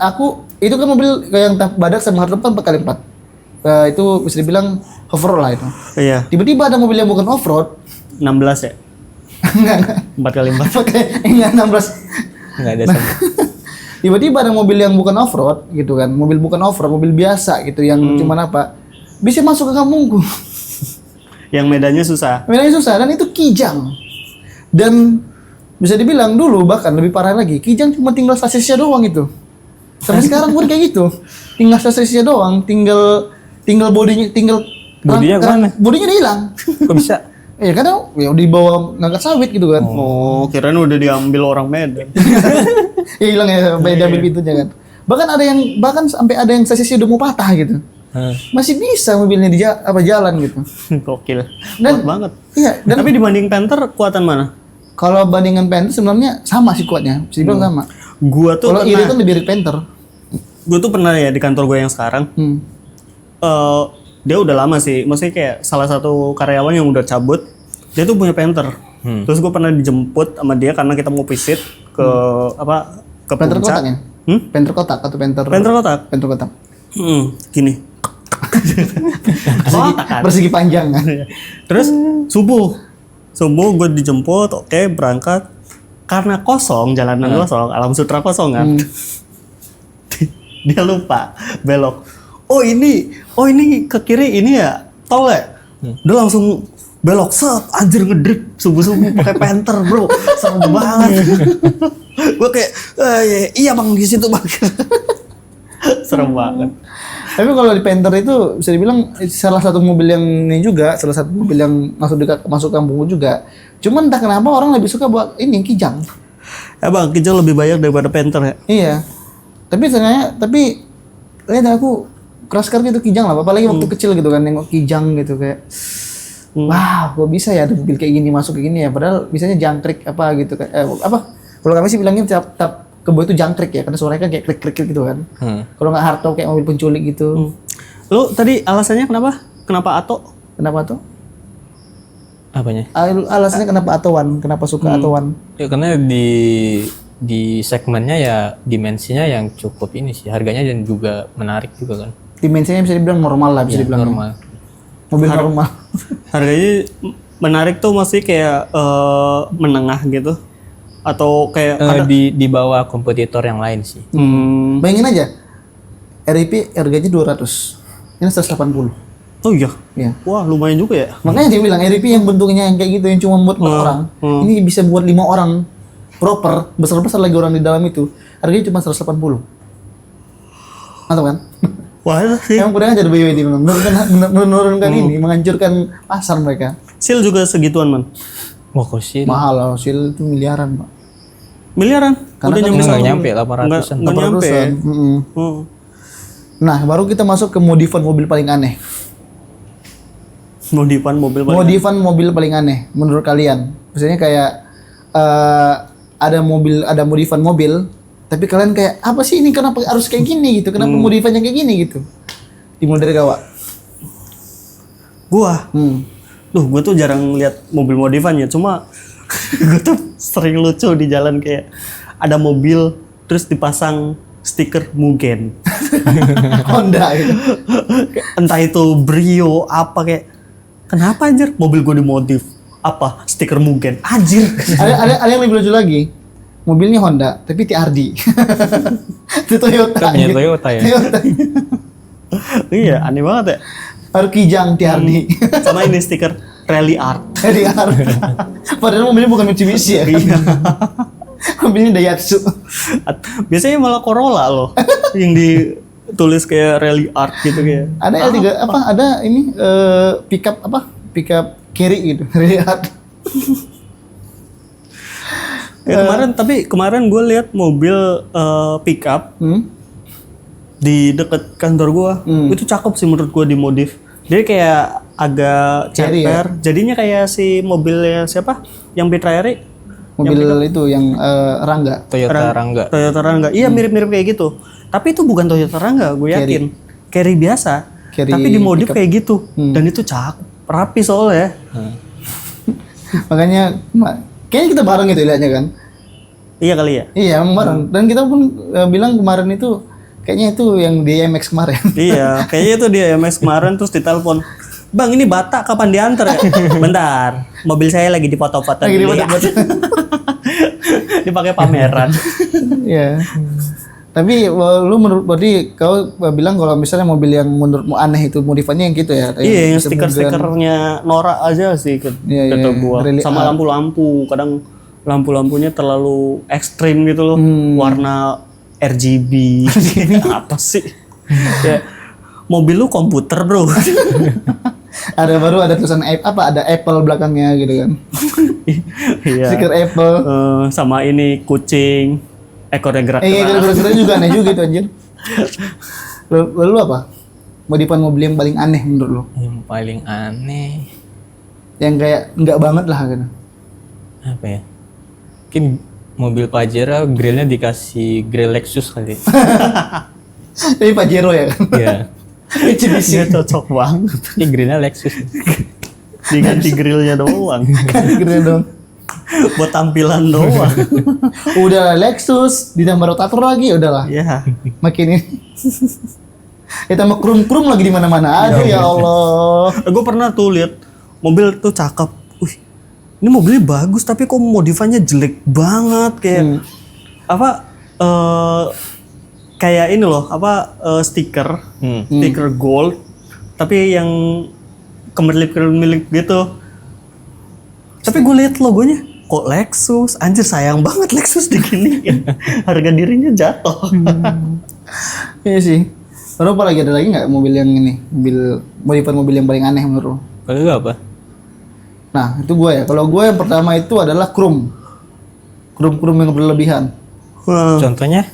itu kan mobil kayak yang Taf Badak sama hardtop kan 4x4. Itu bisa dibilang off-road lah itu. Iya. Tiba-tiba ada mobil yang bukan off-road. 16 ya? Enggak. 4x4. Pakai enggak 16. Nggak ada sama. Tiba-tiba ada mobil yang bukan off-road gitu kan. Mobil bukan off-road, mobil biasa gitu yang cuman apa? Bisa masuk ke kampungku. Yang medannya susah. Medannya susah dan itu Kijang. Dan bisa dibilang dulu bahkan lebih parah lagi, Kijang cuma tinggal sasisnya doang itu. Sampai sekarang pun kayak gitu. Tinggal sasisnya doang, tinggal bodinya Bodinya kemana? Bodinya udah hilang. Kok bisa? Ya kadang ya dibawa ngangkat sawit gitu kan. Oh, kirain udah diambil orang Medan. Ya hilang ya sampai diambil pintunya kan. Bahkan sampai ada yang sasisnya udah mau patah gitu. Masih bisa mobilnya jalan gitu. Gokil. Dan- Kuat banget. Iya, dan Tapi dibanding Panther kuatan mana? kalau bandingan Panther sebenarnya sama sih kuatnya. Bisa dibilang sama. Gua tuh Kalau iri kan lebih irit Panther. pernah ya di kantor gue yang sekarang. Dia udah lama sih, maksudnya kayak salah satu karyawan yang udah cabut, dia tuh punya Panther. Terus gue pernah dijemput sama dia karena kita mau visit ke ke Panther puncak. kotaknya? Panther kotak atau Panther? Panther kotak. Panther kotak. Gini. Kotak kan. Persegi panjang kan. Terus subuh gue dijemput, oke berangkat. Karena kosong, jalanan kosong, Alam Sutra kosong kan. Dia lupa belok. Oh ini ke kiri ini ya tol ya. Dia langsung belok set, anjir ngedrip subuh-subuh pakai Panther bro, serem banget. Gue kayak iya bang di situ bang. Serem banget. Tapi kalau di Panther itu bisa dibilang salah satu mobil yang ini juga, salah satu mobil yang masuk kampung juga. Cuman entah kenapa orang lebih suka buat ini Kijang. Ya bang, Kijang lebih banyak daripada Panther ya. Iya. Tapi lihat aku crash car gitu Kijang lah, apalagi waktu kecil gitu kan nengok Kijang gitu kayak wah, kok bisa ya ada mobil kayak gini masuk kayak gini ya, padahal biasanya jangkrik apa gitu kan. Kalau kami sih bilangnya tap kebo itu jangkrik ya, karena suaranya kan kayak klik-klik gitu kan. Kalau nggak hardtop kayak mobil penculik gitu. Lu tadi alasannya kenapa? Kenapa Ato? Kenapa tuh? Apanya? Alasannya kenapa Atowan? Kenapa suka Atowan? Ya karena di segmennya ya dimensinya yang cukup ini sih, harganya dan juga menarik juga kan. Dimensinya bisa dibilang normal lah, bisa dibilang Normal. mobil normal. Harganya menarik tuh masih kayak menengah gitu atau kayak Di bawah kompetitor yang lain sih. Bayangin aja, RIP harganya 200, ini 180. oh iya. Ya. Wah lumayan juga ya. Makanya dia bilang RIP yang bentuknya yang kayak gitu yang cuma buat 4 orang, ini bisa buat 5 orang proper, besar-besar lagi orang di dalam itu. Harganya cuma 180. Mantap kan? Wah sih. Emang kurang ajar BYD memang menurunkan ini, menghancurkan pasar mereka. Seal juga segituan man. Wah, kok sih? Mahal loh, Seal itu miliaran, Pak. Miliaran. Karena Udah kan nyampe nggak sama- nyampe 800-an. Nggak nyampe. 800-an. Nah, baru kita masuk ke modifan mobil paling aneh. Modifan mobil paling Modifan mobil paling aneh menurut kalian? Misalnya kayak ada modifan mobil, tapi kalian kayak apa sih ini, kenapa harus kayak gini gitu? Kenapa modifannya kayak gini gitu? Dimulai dari Gawa. gua. Gua tuh jarang lihat mobil modifan ya, cuma gua tuh sering lucu di jalan kayak ada mobil terus dipasang stiker Mugen. Honda gitu. Entah itu Brio apa kayak kenapa anjir mobil gua dimodif? Apa stiker Mugen? Anjir. ada yang lebih lucu lagi. Mobilnya Honda, tapi TRD. Itu Toyota. Punya Toyota ya? Toyota. Iya, aneh banget ya. Baru Kijang TRD. Sama ini stiker Rally Art. Jadi padahal mobilnya bukan Mitsubishi ya. Iya. Mobilnya Daihatsu. Biasanya malah Corolla loh yang ditulis kayak Rally Art gitu kayak. Ada L3 apa? Ada ini pickup apa? Pickup carry gitu. Lihat. Ya, kemarin gue lihat mobil pickup di deket kantor gue. Itu cakep sih menurut gue dimodif. Dia kayak agak Cherry ya? ceper. Jadinya kayak si mobilnya siapa? Yang Petra-Eri. Mobil itu yang Rangga. Toyota Rangga. Toyota Rangga. Iya mirip-mirip kayak gitu. Tapi itu bukan Toyota Rangga, gue yakin. Carry biasa. Carry tapi dimodif pickup. kayak gitu. Dan itu cakep. Rapi soalnya. Makanya kayaknya kita bareng itu lihatnya kan. Iya kali ya? Iya, emang bareng. Dan kita pun bilang kemarin itu kayaknya itu yang di IMX kemarin. Iya, kayaknya itu dia MX kemarin terus ditelepon. Bang, ini Batak kapan diantar ya? Bentar, mobil saya lagi dipoto-foto Lagi dulu ya. dipoto-foto. Dipakai pameran. Iya. Tapi lu berarti kau bilang kalau misalnya mobil yang menurutmu aneh itu modifannya yang gitu ya? Iya, yang stiker-stikernya Nora aja sih kata Iya, gua. Rally Sama lampu-lampu, kadang lampu-lampunya terlalu ekstrim gitu loh. Warna RGB. Apa sih? Kayak mobil lu komputer, Bro. Ada tulisan ada Apple belakangnya gitu kan. Iya. Stiker Apple. Sama ini kucing ekornya gerak. Iya, gara-gara juga aneh juga itu anjir. Lalu apa? Modifan mobil yang paling aneh menurut lo? Yang paling aneh Yang kayak enggak banget lah gitu. apa ya? Mungkin mobil Pajero grillnya dikasih grill Lexus kali. Tapi Pajero ya kan? Iya. Mitsubishi. Dia cocok banget. Ini grillnya Lexus. Diganti grillnya doang. Keren dong. Buat tampilan doang. Udah Lexus ditambah rotator lagi udahlah. Iya. Makin ini. Kita mau krum-krum lagi di mana-mana. Aduh ya Allah. Gue pernah tuh lihat mobil tuh cakep. Wih, ini mobilnya bagus tapi kok modifannya jelek banget kayak apa? Kayak ini loh stiker gold tapi yang kemerlip gitu. Tapi gue lihat logonya kok Lexus, anjir sayang banget Lexus diginiin. Harga dirinya jatuh. Iya sih. Lalu apa lagi, ada lagi nggak mobil yang ini? Modifan mobil yang paling aneh menurut lo? Kalau lu apa? Nah, itu gue ya. Kalau gue yang pertama itu adalah krum yang berlebihan. Wah, Contohnya?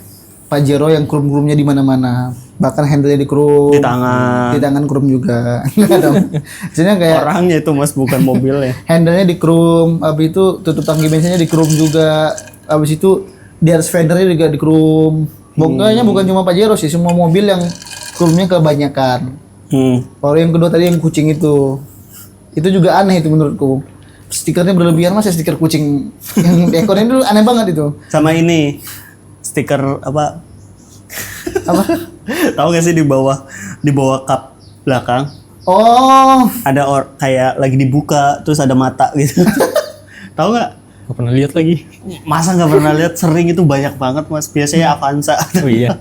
Pajero yang krum-krumnya di mana-mana. Bahkan handle-nya di krum. di tangan. Di tangan krum juga. Enggak dong. Maksudnya kayak Orangnya itu Mas bukan mobilnya. handle-nya di krum, habis itu tutup tangki bensinnya di krum juga. Habis itu di atas fendernya juga di krum. Pokoknya bukan cuma Pajero sih, semua mobil yang krumnya kebanyakan. Baru yang kedua tadi yang kucing itu juga aneh itu menurutku. Stikernya berlebihan, masa stiker kucing yang ekornya dulu aneh banget itu. Sama ini stiker apa? Tahu gak sih di bawah kap belakang Oh, ada kayak lagi dibuka terus ada mata gitu. Tahu nggak? Gak pernah lihat lagi. Masa nggak pernah lihat? Sering itu banyak banget Mas. Biasanya Avanza. Oh iya.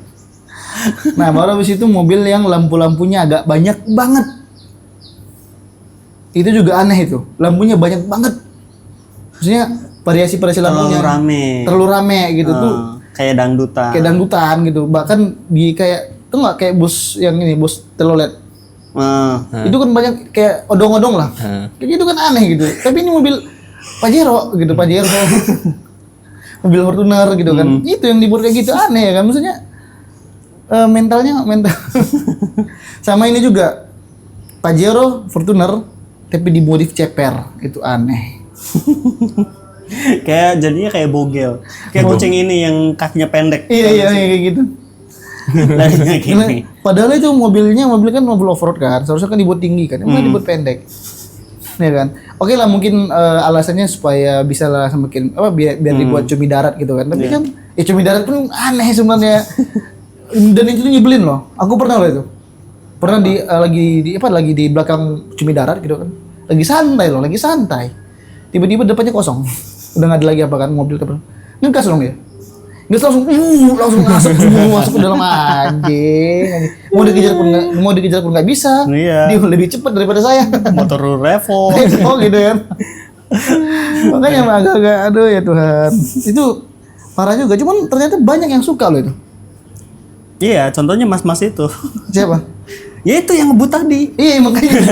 nah baru habis itu mobil yang lampu-lampunya agak banyak banget. Itu juga aneh itu, lampunya banyak banget. Maksudnya variasi lampunya Terlalu rame. terlalu rame gitu tuh. Kayak dangdutan. Kayak dangdutan gitu, bahkan di kayak tuh nggak kayak bus yang ini, bus telolet. Ah. Itu kan banyak kayak odong-odong lah. Kayak gitu kan aneh gitu. Tapi ini mobil Pajero gitu, Pajero. Mobil Fortuner gitu kan. Itu yang dibuat kayak gitu aneh ya kan. Maksudnya mental. Sama ini juga Pajero Fortuner tapi dimodif ceper. Itu aneh. Kayak jadinya kayak bogel. Kayak kucing ini yang kakinya pendek. Iya kayak gitu. Larinya Karena gini. padahal itu mobil kan mobil off-road kan, seharusnya kan dibuat tinggi kan, emang dibuat pendek, ya kan? Oke lah mungkin alasannya supaya bisa lah semakin biar dibuat cumi darat gitu kan, tapi kan cumi darat pun aneh sebenarnya, dan itu nyebelin loh. Aku pernah loh itu, lagi di belakang cumi darat gitu kan, lagi santai, tiba-tiba depannya kosong, udah nggak ada lagi apa kan mobil terbang, ngegas dong dia. Dia langsung masuk ke dalam anjing. Mau dikejar pun nggak bisa. Iya. Dia lebih cepat daripada saya. Motor Revo. Oh gitu kan. Makanya agak-agak aduh ya Tuhan. Itu parah juga. Cuman ternyata banyak yang suka loh itu. Iya, contohnya mas-mas itu. Siapa? Ya itu yang ngebut tadi. Iya makanya.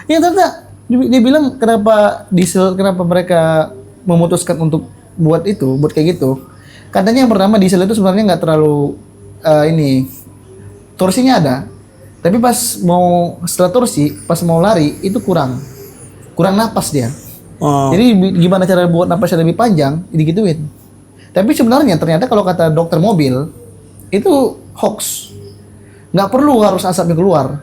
Ya ternyata dia bilang kenapa mereka memutuskan untuk buat kayak gitu. Katanya yang pertama diesel itu sebenarnya nggak terlalu torsinya ada, tapi setelah torsi pas mau lari itu kurang napas dia. Jadi gimana cara buat napasnya lebih panjang, digituin. Tapi sebenarnya ternyata kalau kata dokter mobil itu hoax, nggak perlu harus asapnya keluar.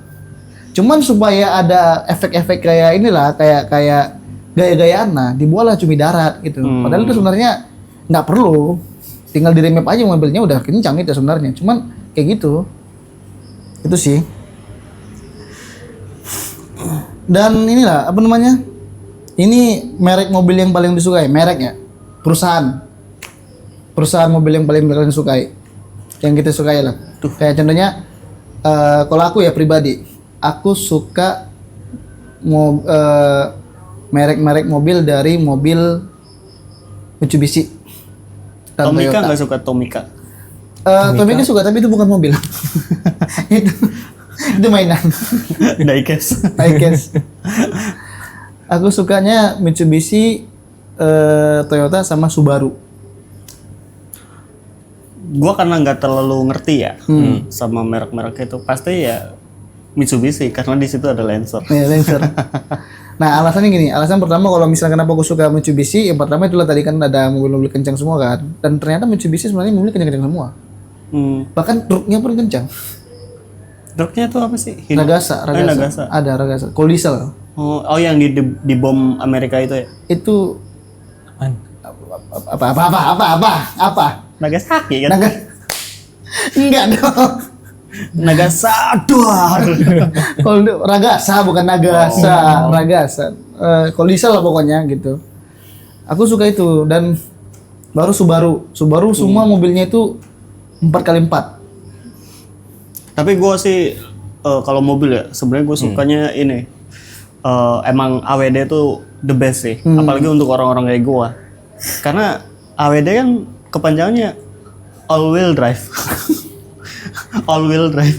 Cuman supaya ada efek-efek kayak inilah kayak gaya-gayaan lah, dibuatlah cumi darat gitu. Padahal itu sebenarnya nggak perlu. Tinggal di remap aja mobilnya udah kencang itu sebenarnya. Cuman kayak gitu. Itu sih. Dan inilah apa namanya? Ini merek mobil yang paling disukai, mereknya. Perusahaan mobil yang paling disukai. Yang kita sukai lah. Kayak contohnya kalau aku ya pribadi, aku suka merek-merek mobil dari mobil Mitsubishi. Tomica nggak suka Tomica. Tomica suka tapi itu bukan mobil. itu mainan. Diecast. Aku sukanya Mitsubishi, Toyota sama Subaru. Gua karena nggak terlalu ngerti ya sama merek-merek itu, pasti ya Mitsubishi karena di situ ada Lancer. Iya, Lancer. Nah, alasannya gini. Alasan pertama kalau misalnya kenapa aku suka Mitsubishi, yang pertama itulah tadi kan ada mobil-mobil kencang semua kan. Dan ternyata Mitsubishi sebenarnya mobil kencang-kencang semua. Bahkan truknya pun kencang. Truknya tuh apa sih? Nagasa. Ada Nagasa. Kalau diesel. Oh yang di bom Amerika itu ya? Itu apa? Nagasaki kan? Enggak dong. Nagasador. Kalau Ragasa bukan Nagasa, Ragasa. Kalau diesel lah pokoknya gitu. Aku suka itu dan baru Subaru semua mobilnya itu 4x4. Tapi gue sih kalau mobil ya sebenarnya gue sukanya ini emang AWD itu the best sih, apalagi untuk orang-orang kayak gue. Karena AWD kan kepanjangannya all wheel drive. All wheel drive.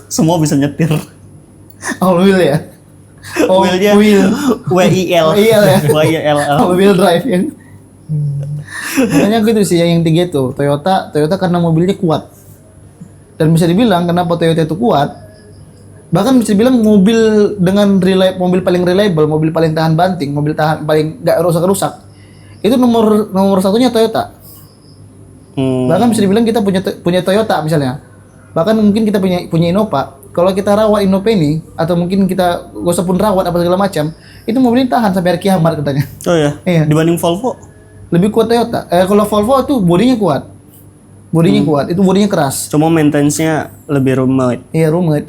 Semua bisa nyetir. All wheel ya. Wheelnya WIL. ya. WIL. All wheel drive ya. Makanya gitu sih yang tiga itu. Toyota karena mobilnya kuat. Dan bisa dibilang kenapa Toyota itu kuat? Bahkan bisa dibilang mobil mobil paling reliable, mobil paling tahan banting, mobil paling nggak rusak-rusak. Itu nomor satunya Toyota. Bahkan bisa dibilang kita punya Toyota misalnya. Bahkan mungkin kita punya Innova. Kalau kita rawat Innova ini atau mungkin kita gak usah pun rawat apa segala macam, itu mobilnya tahan sampai hari kiamat katanya. Oh ya. Iya. Dibanding Volvo lebih kuat Toyota. Kalau Volvo tuh bodinya kuat. Itu bodinya keras. cuma maintenance-nya lebih rumit. Iya, rumit.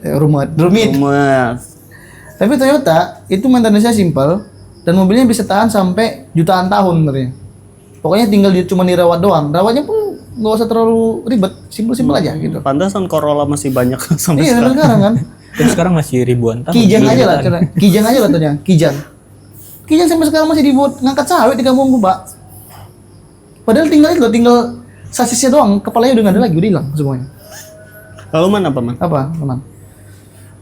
Tapi Toyota itu maintenance-nya simpel dan mobilnya bisa tahan sampai jutaan tahun sebenarnya. Pokoknya tinggal cuma dirawat doang. Rawatnya pun nggak usah terlalu ribet, simpel aja gitu. Pantesan Corolla masih banyak sampai Iya, sekarang. sekarang kan. Terus sekarang masih ribuan tahun. Kijang aja lah contohnya. Kijang sampai sekarang masih dibuat ngangkat sawit di kampungku, Pak. Padahal tinggal sasisnya doang, kepalanya udah nggak ada lagi, udah hilang semuanya. Kalau Man apa Man? Apa, teman?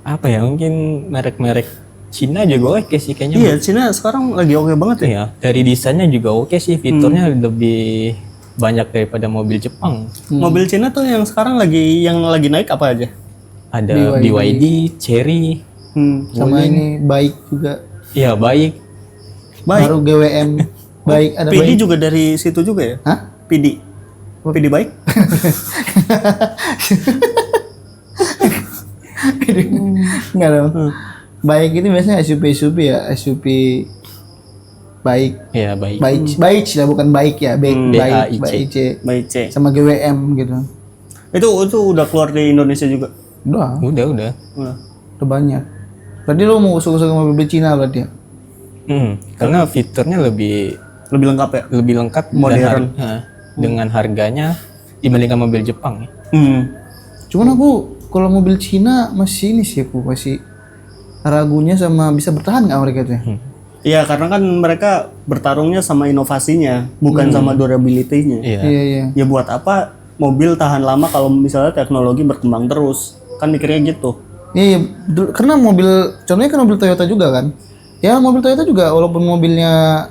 Apa ya, mungkin merek-merek Cina juga oke sih kayaknya. Iya, Cina sekarang lagi oke banget ya. Iya, dari desainnya juga oke sih, fiturnya lebih banyak daripada mobil Jepang. Mobil Cina tuh yang sekarang yang lagi naik apa aja? Ada BYD, Chery, Sama ini baik juga. iya baik. Baik. Baru GWM. Baik, ada PD baik. juga dari situ juga ya? Hah? PD. PD baik? Enggak dong. Baik itu biasanya SUV ya, SUV baik. Iya baik. Baik lah, bukan baik ya, baik, BAIC. baik, Baik C. sama GWM gitu. Itu udah keluar di Indonesia juga. Udah Udah. udah banyak. Berarti lu mau suka-suka mobil Cina berarti ya? Karena fiturnya lebih Lebih lengkap ya? lengkap Modern. dengan harganya dibandingkan mobil Jepang ya. Cuman aku kalau mobil Cina masih ini sih, aku masih ragunya sama bisa bertahan nggak mereka tuh ya? Iya, karena kan mereka bertarungnya sama inovasinya, bukan sama durability-nya. Iya. Iya. Ya buat apa mobil tahan lama kalau misalnya teknologi berkembang terus? Kan mikirnya gitu. Iya, karena contohnya kan mobil Toyota juga kan. Ya mobil Toyota juga walaupun mobilnya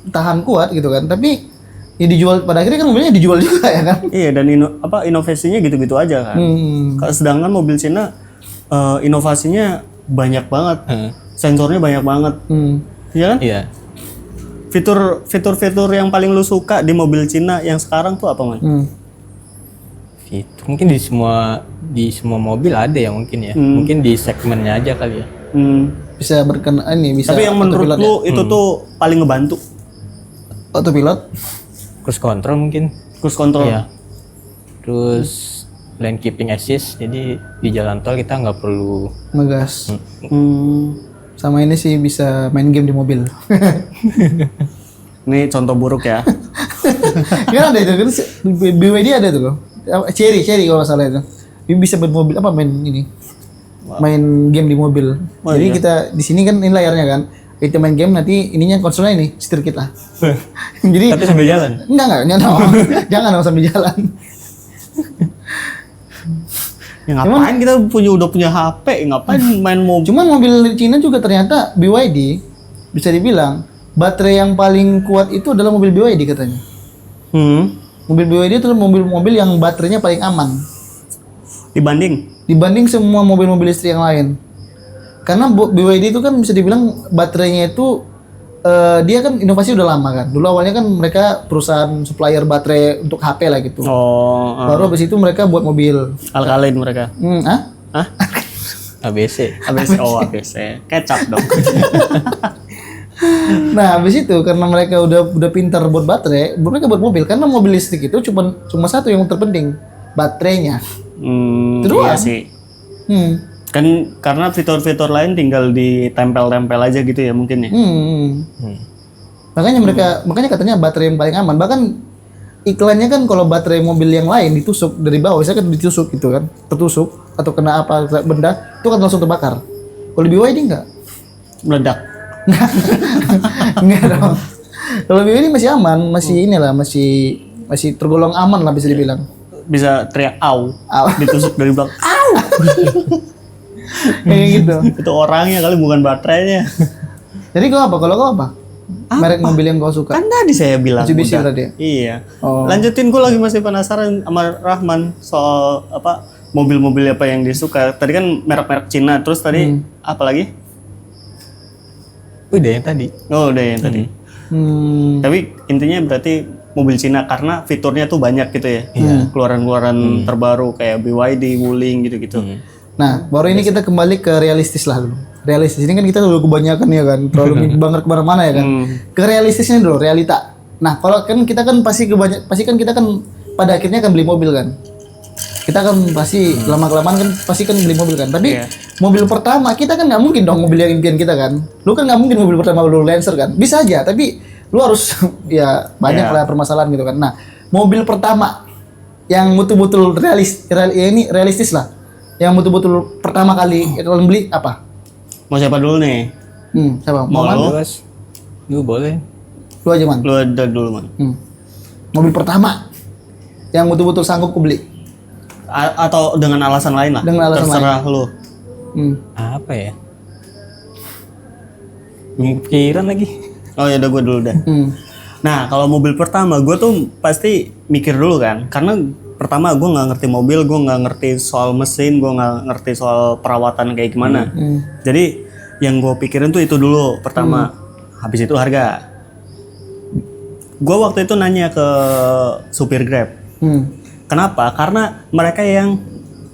tahan kuat gitu kan, tapi ya dijual pada akhirnya kan mobilnya dijual juga ya kan. Iya, dan inovasinya gitu-gitu aja kan. Sedangkan mobil Cina inovasinya banyak banget. Sensornya banyak banget. Iya kan? Iya. Fitur-fitur yang paling lu suka di mobil Cina yang sekarang tuh apa, Man? Fitur mungkin di semua mobil ada ya mungkin ya. Mungkin di segmennya aja kali ya. Bisa berkenan ini bisa. Tapi yang menurut lu itu tuh paling ngebantu? Autopilot. Cruise control mungkin. Cruise control. Iya. Terus lane keeping assist, jadi di jalan tol kita nggak perlu Ngegas. Sama ini sih bisa main game di mobil. Ini contoh buruk ya. Kan ada itu kan BYD ada tuh loh. Cherry kalau nggak salah itu. Dia bisa main mobil main ini. Main game di mobil. Jadi kita di sini kan ini layarnya kan. Kita main game nanti ininya konsolnya ini setir kita. Jadi tapi sambil jalan. enggak jangan dong sambil jalan. Ya ngapain kita udah punya HP, ngapain main mobil? Cuman mobil Cina juga ternyata BYD bisa dibilang baterai yang paling kuat itu adalah mobil BYD katanya. Mobil BYD itu mobil-mobil yang baterainya paling aman dibanding semua mobil-mobil listrik yang lain. Karena BYD itu kan bisa dibilang baterainya itu dia kan inovasi udah lama kan. Dulu awalnya kan mereka perusahaan supplier baterai untuk HP lah gitu. Baru habis itu mereka buat mobil. Alkalin mereka. Hah? ABC. ABC. Kecap dong. Nah, habis itu karena mereka udah pintar buat baterai, mereka buat mobil. Karena mobil listrik itu cuma satu yang terpenting, baterainya. Iya sih. Kan karena fitur-fitur lain tinggal ditempel-tempel aja gitu ya mungkin ya. Makanya katanya baterai yang paling aman. Bahkan iklannya kan kalau baterai mobil yang lain ditusuk dari bawah, misalnya kan ditusuk gitu kan, tertusuk atau kena apa benda, itu kan langsung terbakar. Kalau BYD enggak. Meledak. Enggak dong. Kalau BYD masih aman, masih inilah, masih tergolong aman lah bisa dibilang. Bisa teriak au. Ditusuk dari belakang. Au. Kayak gitu. Itu orangnya kali bukan baterainya. Jadi kau apa? Merek mobil yang kau suka? Kan tadi saya bilang Mitsubishi udah. berarti ya? Iya. Oh. Lanjutin, gue lagi masih penasaran sama Rahman soal apa mobil-mobil apa yang disuka. Tadi kan merek-merek Cina, terus tadi apa lagi? Udah yang tadi. Oh, udah yang tadi. Tapi intinya berarti mobil Cina karena fiturnya tuh banyak gitu ya. Keluaran-keluaran terbaru kayak BYD, Wuling gitu-gitu. Nah, baru ini kita kembali ke realistis lah dulu. Realistis ini kan kita dulu kebanyakan ya kan, terlalu banget kemana-mana ya kan. Ke realistisnya dulu, realita. Nah, kalau kan kita kan pasti kan kita kan pada akhirnya akan beli mobil kan. Kita kan pasti lama-kelamaan kan pasti kan beli mobil kan. Tapi mobil pertama kita kan nggak mungkin dong mobil yang impian kita kan. Lu kan nggak mungkin mobil pertama lu Lancer kan. Bisa aja, tapi lu harus ya banyak lah permasalahan gitu kan. Nah, mobil pertama yang betul-betul realistis lah. Yang betul-betul pertama kali kalian beli apa? Mau siapa dulu nih? Siapa? Mau Man? lu? Lu boleh. Lu aja, Man. Lu ada dulu, Man. Mobil pertama yang betul-betul sanggup ku beli. Atau dengan alasan lain lah. Dengan alasan terserah lu. Apa ya? Belum kepikiran lagi. Oh ya udah gue dulu deh. Nah kalau mobil pertama gue tuh pasti mikir dulu kan, karena pertama gue nggak ngerti mobil, gue nggak ngerti soal mesin, gue nggak ngerti soal perawatan kayak gimana. Jadi yang gue pikirin tuh itu dulu pertama. Habis itu harga. Gue waktu itu nanya ke supir Grab. Kenapa? Karena mereka yang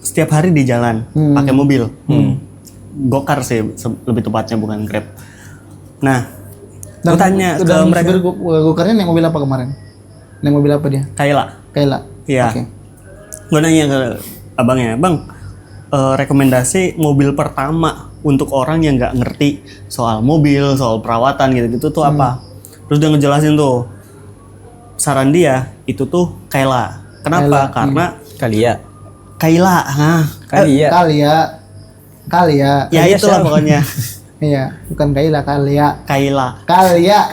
setiap hari di jalan pakai mobil. Gokar sih lebih tepatnya, bukan Grab. Nah, gue tanya ke mereka. Gokarnya naik mobil apa kemarin? Naik mobil apa dia? Kayla. Iya. Oke. Gue nanya ke abangnya, bang, rekomendasi mobil pertama untuk orang yang nggak ngerti soal mobil, soal perawatan gitu-gitu tuh apa? Terus dia ngejelasin tuh, saran dia itu tuh Kayla. Kenapa? Karena Kayla, Kalia. Ya itulah pokoknya. Iya, bukan Kayla, Kalia. Kalia. Ya.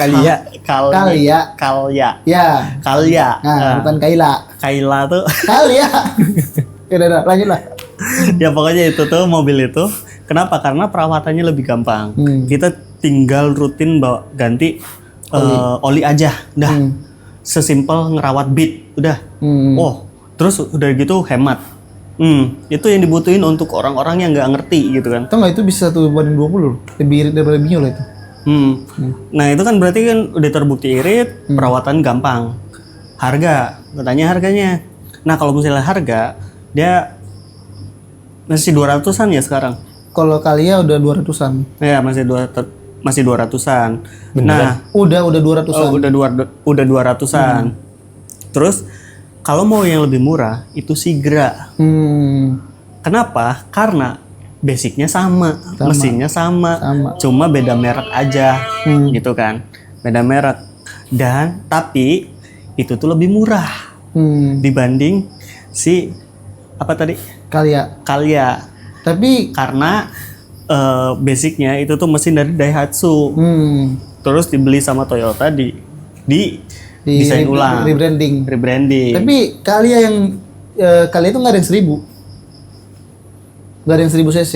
Kalia. Nah, bukan Kayla. Kayla tuh. Kalia. Udah, lanjut lah. Ya pokoknya itu tuh mobil itu. Kenapa? Karena perawatannya lebih gampang. Kita tinggal rutin bawa ganti oli aja. Udah. Sesimpel ngerawat beat. Udah. Oh, terus udah gitu hemat. Itu yang dibutuhin untuk orang-orang yang nggak ngerti gitu kan. Tahu nggak itu bisa 1/20 lebih daripada Mio lah itu. Nah itu kan berarti kan udah terbukti irit, perawatan gampang. Harga, katanya harganya. Nah kalau misalnya harga, dia masih 200-an ya sekarang. Kalau Kalia udah 200-an. Ya masih 200-an. Nah udah 200-an. Udah 200-an. Terus kalau mau yang lebih murah itu Sigra. Kenapa? Karena basicnya sama. Mesinnya sama. Cuma beda merek aja, gitu kan? Beda merek. Dan tapi itu tuh lebih murah dibanding si apa tadi? Kalia. Tapi karena basicnya itu tuh mesin dari Daihatsu. Terus dibeli sama Toyota di desain ulang, rebranding. Tapi Kalia itu nggak ada yang 1000, nggak ada yang 1000 cc.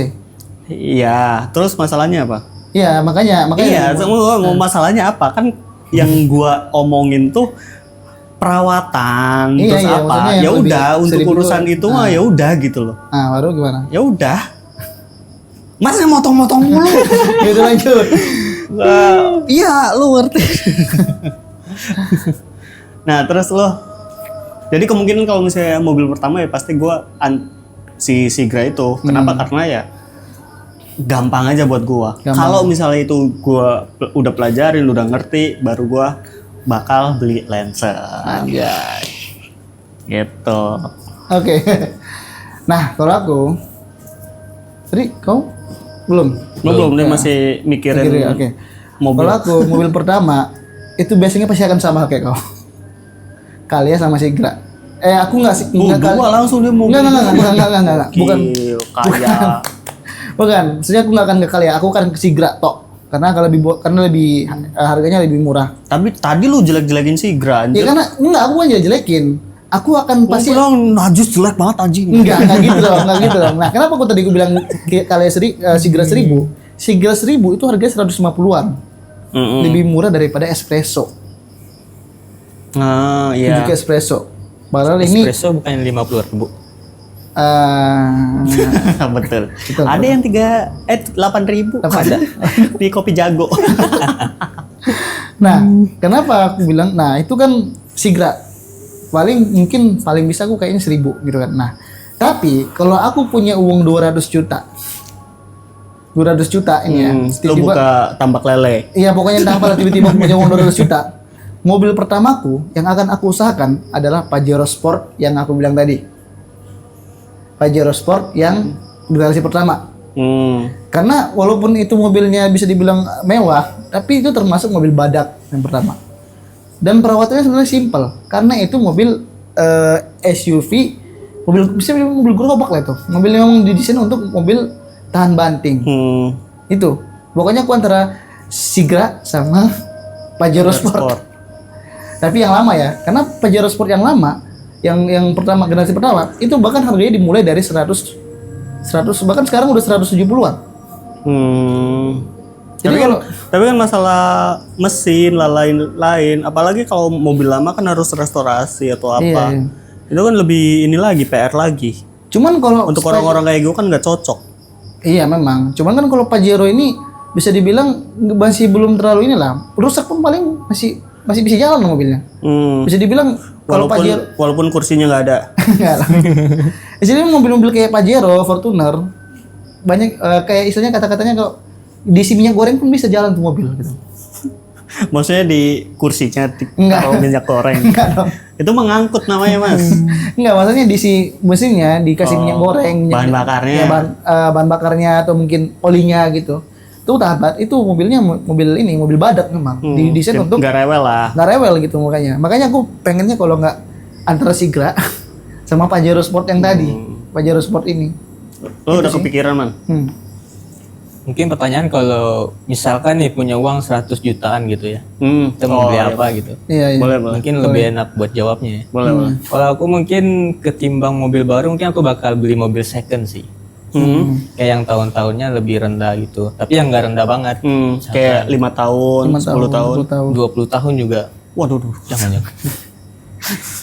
Iya, terus masalahnya apa? Iya, makanya. Iya, mau masalahnya apa? Kan yang gua omongin tuh perawatan, terus apa? Ya udah, untuk urusan itu mah ya udah gitu loh. Nah, baru gimana? Ya udah. Masa motong-motong mulu? Gitu lanjut. Iya, lu ngerti. Nah terus lo, jadi kemungkinan kalau misalnya mobil pertama ya pasti gue si Sigra itu. Kenapa? Karena ya gampang aja buat gue. Kalau misalnya itu gue udah pelajarin, udah ngerti, baru gue bakal beli Lancer. Anjay. Gitu. Oke. Nah kalau aku, tadi kau belum, dia masih mikirin. Oke. Mobil. Kalau aku mobil pertama itu biasanya pasti akan sama kayak kau. Kalia sama Sigra. Aku nggak sih. Dua langsung dia mobil. Enggak. Bukan. Maksudnya aku nggak akan ke Kalia. Aku akan ke Sigra tok. Karena lebih harganya lebih murah. Tapi tadi lu jelek-jelekin Sigra. Ya karena enggak, aku aja jelekin. Aku akan pasti. Najus jelek banget anjing. Enggak gitu dong. Nah, kenapa aku tadi bilang Kalia Sigra 1000? Sigra 1000 itu harganya 150-an. Lebih murah daripada espresso. Iya. Suzuki espresso. Padahal ini espresso bukan 50.000. Betul. Ada yang 8.000 ada di Kopi Jago. Nah, kenapa aku bilang? Nah, itu kan Sigra. Paling bisa aku kayaknya 1000 gitu kan. Nah, tapi kalau aku punya uang 200 juta ini ya. Lu buka tambak lele. Iya, pokoknya entah apa tiba-tiba punya uang 200 juta. Mobil pertamaku yang akan aku usahakan adalah Pajero Sport yang aku bilang tadi. Pajero Sport yang generasi pertama. Karena walaupun itu mobilnya bisa dibilang mewah, tapi itu termasuk mobil badak yang pertama. Dan perawatannya sebenarnya simpel. Karena itu mobil SUV, mobil gerobak lah itu. Mobil yang memang didesain untuk mobil tahan banting. Itu. Pokoknya aku antara Sigra sama Pajero Sport. Tapi yang lama ya. Karena Pajero Sport yang lama yang pertama generasi pertama itu bahkan harganya dimulai dari 100 bahkan sekarang udah 170-an. Jadi Tapi kan masalah mesin lain, apalagi kalau mobil lama kan harus restorasi atau apa. Iya. Itu kan lebih ini lagi PR lagi. cuman kalau Untuk orang-orang kayak gue kan nggak cocok. iya memang. Cuman kan kalau Pajero ini bisa dibilang masih belum terlalu inilah. Rusak pun paling masih bisa jalan mobilnya. Bisa dibilang kalau Pajero Walaupun kursinya nggak ada. enggak lah. Di sini mobil-mobil kayak Pajero, Fortuner banyak kayak istilahnya kata-katanya kalau diisi minyak goreng pun bisa jalan tuh mobil gitu. Maksudnya di kursinya Enggak. taruh minyak goreng. Enggak dong. Itu mengangkut namanya mas. Enggak, maksudnya diisi mesinnya dikasih minyak goreng, bahan bakarnya. ya, bahan bakarnya atau mungkin olinya gitu. Itu tahan banget. Itu mobilnya mobil badak memang. Didesain untuk Nggak rewel lah. nggak rewel gitu makanya. Makanya aku pengennya kalau nggak antara Sigra sama Pajero Sport yang tadi, Pajero Sport ini. Lo udah kepikiran man? Mungkin pertanyaan kalau misalkan nih punya uang 100 jutaan gitu ya, kita mau beli apa gitu. Iya, iya. Boleh. Mungkin lebih enak buat jawabnya ya. Boleh. Kalau aku mungkin ketimbang mobil baru mungkin aku bakal beli mobil second sih. Kayak yang tahun-tahunnya lebih rendah gitu. Tapi yang nggak rendah banget. Kayak 5 tahun, 10 tahun. 10 tahun. 20 tahun juga. Waduh. Jangan.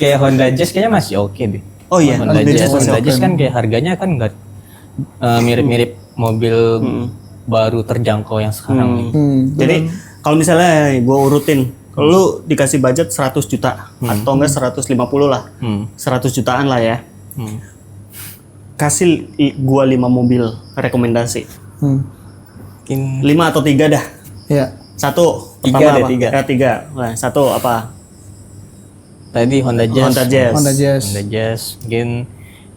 Kayak Honda Jazz kayaknya masih oke deh. Oh iya, Honda Honda Jazz, Jazz masih Honda oke. Jazz kan kayak harganya kan nggak mirip-mirip mobil baru terjangkau yang sekarang nih. Jadi kalau misalnya gue urutin, lu dikasih budget 100 juta atau enggak 150 lah. 100 jutaan lah ya. Kasih gua 5 mobil rekomendasi. Mungkin 5 atau 3 dah. Iya. Satu, Tiga pertama deh, apa? tiga. Tiga. Nah, satu apa? tadi Honda Jazz. Honda Jazz. Honda Jazz. Honda Jazz. Mungkin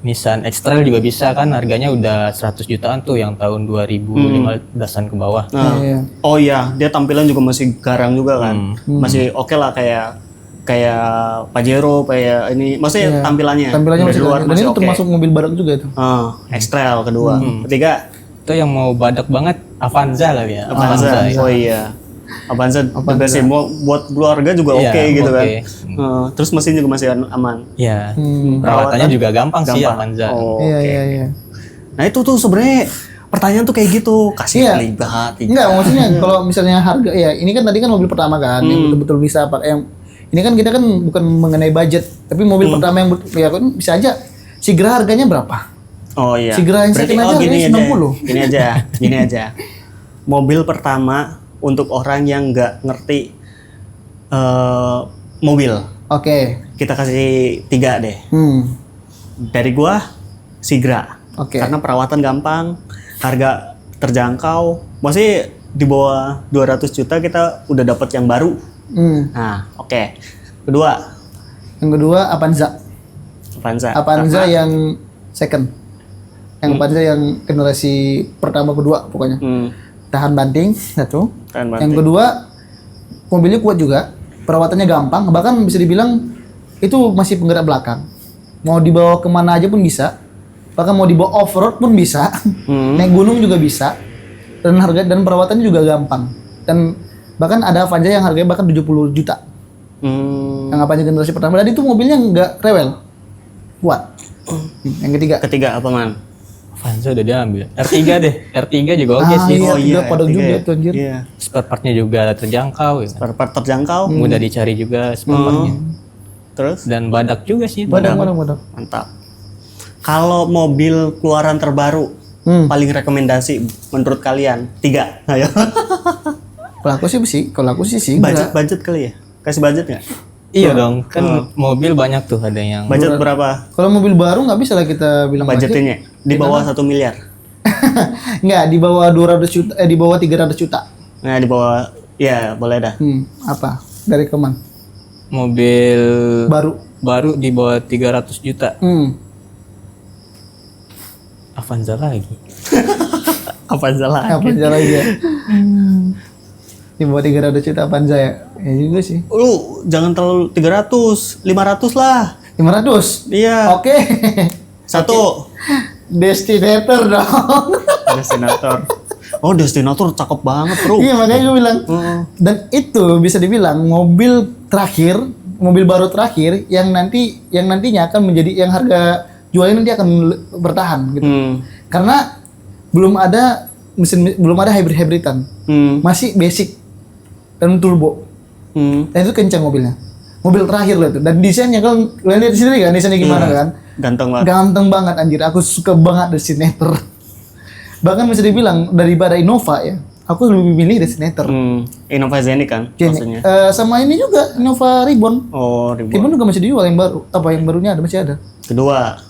Nissan X-Trail juga bisa kan harganya udah 100 jutaan tuh yang tahun 2015-an ke bawah. Nah, Iya. oh iya, dia tampilan juga masih garang juga kan. Masih oke lah kayak Pajero, kayak ini. Maksudnya tampilannya. Tampilannya dari masih luar dan masih itu oke. termasuk mobil badak juga itu. X-Trail kedua. Ketiga, Itu yang mau badak banget Avanza kali ya. Avanza. ya. Oh iya. Avanza juga sih buat keluarga juga Iya, oke gitu kan. oke. Terus mesin juga masih aman. Iya. Perawatannya juga gampang sih Avanza. Oh, Iya, oke. iya. Nah itu tuh sebenarnya pertanyaan tuh kayak gitu. Kasih Iya. libat. Enggak, maksudnya kalau misalnya harga ya ini kan tadi kan mobil pertama kan yang betul-betul bisa yang ini kan kita kan bukan mengenai budget, tapi mobil pertama yang ya kan bisa aja Sigra harganya berapa? Oh iya. Sigra yang second aja harganya 90. Gini aja. Mobil pertama untuk orang yang nggak ngerti mobil. Oke. Kita kasih 3 deh. Dari gua Sigra. Oke. Karena perawatan gampang, harga terjangkau. Masih di bawah 200 juta kita udah dapat yang baru. Nah, oke. Kedua, Yang kedua Avanza. Avanza yang second. Yang Avanza yang generasi pertama kedua pokoknya. Tahan banting satu. Tahan banting. Yang kedua mobilnya kuat juga, perawatannya gampang, bahkan bisa dibilang itu masih penggerak belakang. Mau dibawa kemana aja pun bisa, bahkan mau dibawa off road pun bisa, naik gunung juga bisa, dan harga dan perawatannya juga gampang. Dan bahkan ada Avanza yang harganya bahkan 70 juta. Yang Avanza generasi pertama, dan itu mobilnya nggak rewel, kuat. Yang Ketiga apa man? Avanza udah diambil. R3 deh. R3 juga oke sih. Iya, tiga padat R3 juga ya. itu anjir. Iya. Spare partnya juga terjangkau ya. Part terjangkau. Mudah dicari juga spare partnya. Terus Dan badak juga sih. Badak. mantap. Kalau mobil keluaran terbaru paling rekomendasi menurut kalian 3. Ayo. Kalau aku sih budget kali ya. Kasih budget nggak? Iya dong, kan mobil banyak tuh ada yang Budget berapa Kalau mobil baru nggak bisa lah kita bilang budget. budgetnya? Di bawah 1 miliar. Nggak, di bawah 200 juta, di bawah 300 juta. Nah di bawah, ya boleh dah. Apa? Dari Keman. mobil Baru. di bawah 300 juta. Avanza lagi. Apa salah? Apa aja lagi ya? Di bawah 300 juta Avanza ya? Ya juga sih. Lu jangan terlalu 300, 500 lah. 500? Iya. Oke. Satu. Destinator dong. Destinator. Oh, Destinator cakep banget, bro. Iya, makanya gue bilang. Dan itu bisa dibilang mobil terakhir mobil baru terakhir yang nantinya akan menjadi yang harga jualnya nanti akan bertahan gitu. Karena belum ada hybrid-hybridan. Masih basic dan turbo. Dan itu kencang mobilnya. Mobil terakhir loh itu. Dan desainnya kalau kalian lihat di sini kan desainnya gimana kan? Ganteng banget anjir. Aku suka banget Destinator. Bahkan bisa dibilang daripada Innova ya. Aku lebih milih Destinator. Innova Zenith kan maksudnya. Sama ini juga Innova Ribbon. Oh, Ribbon. Ribbon juga masih dijual yang baru. Apa yang barunya ada masih ada. Kedua.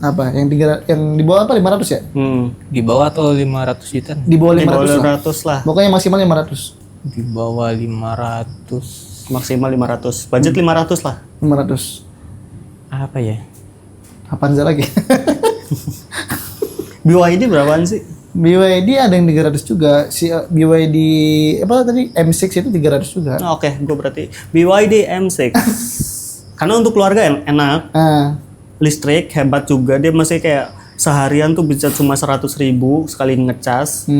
Apa? Yang di bawah apa 500 ya? Di bawah atau 500 juta? Di bawah 500 lah. Pokoknya maksimal 500. Di bawah 500. Maksimal 500. Budget 500 lah. 500. Apa ya? Avanza lagi. BYD berapaan sih? BYD ada yang 300 juga. Si BYD apa tadi M6 itu 300 juga. Oke, gue berarti BYD M6. Karena untuk keluarga enak. Listrik hebat juga, dia masih kayak seharian tuh bisa cuma 100.000 sekali ngecas.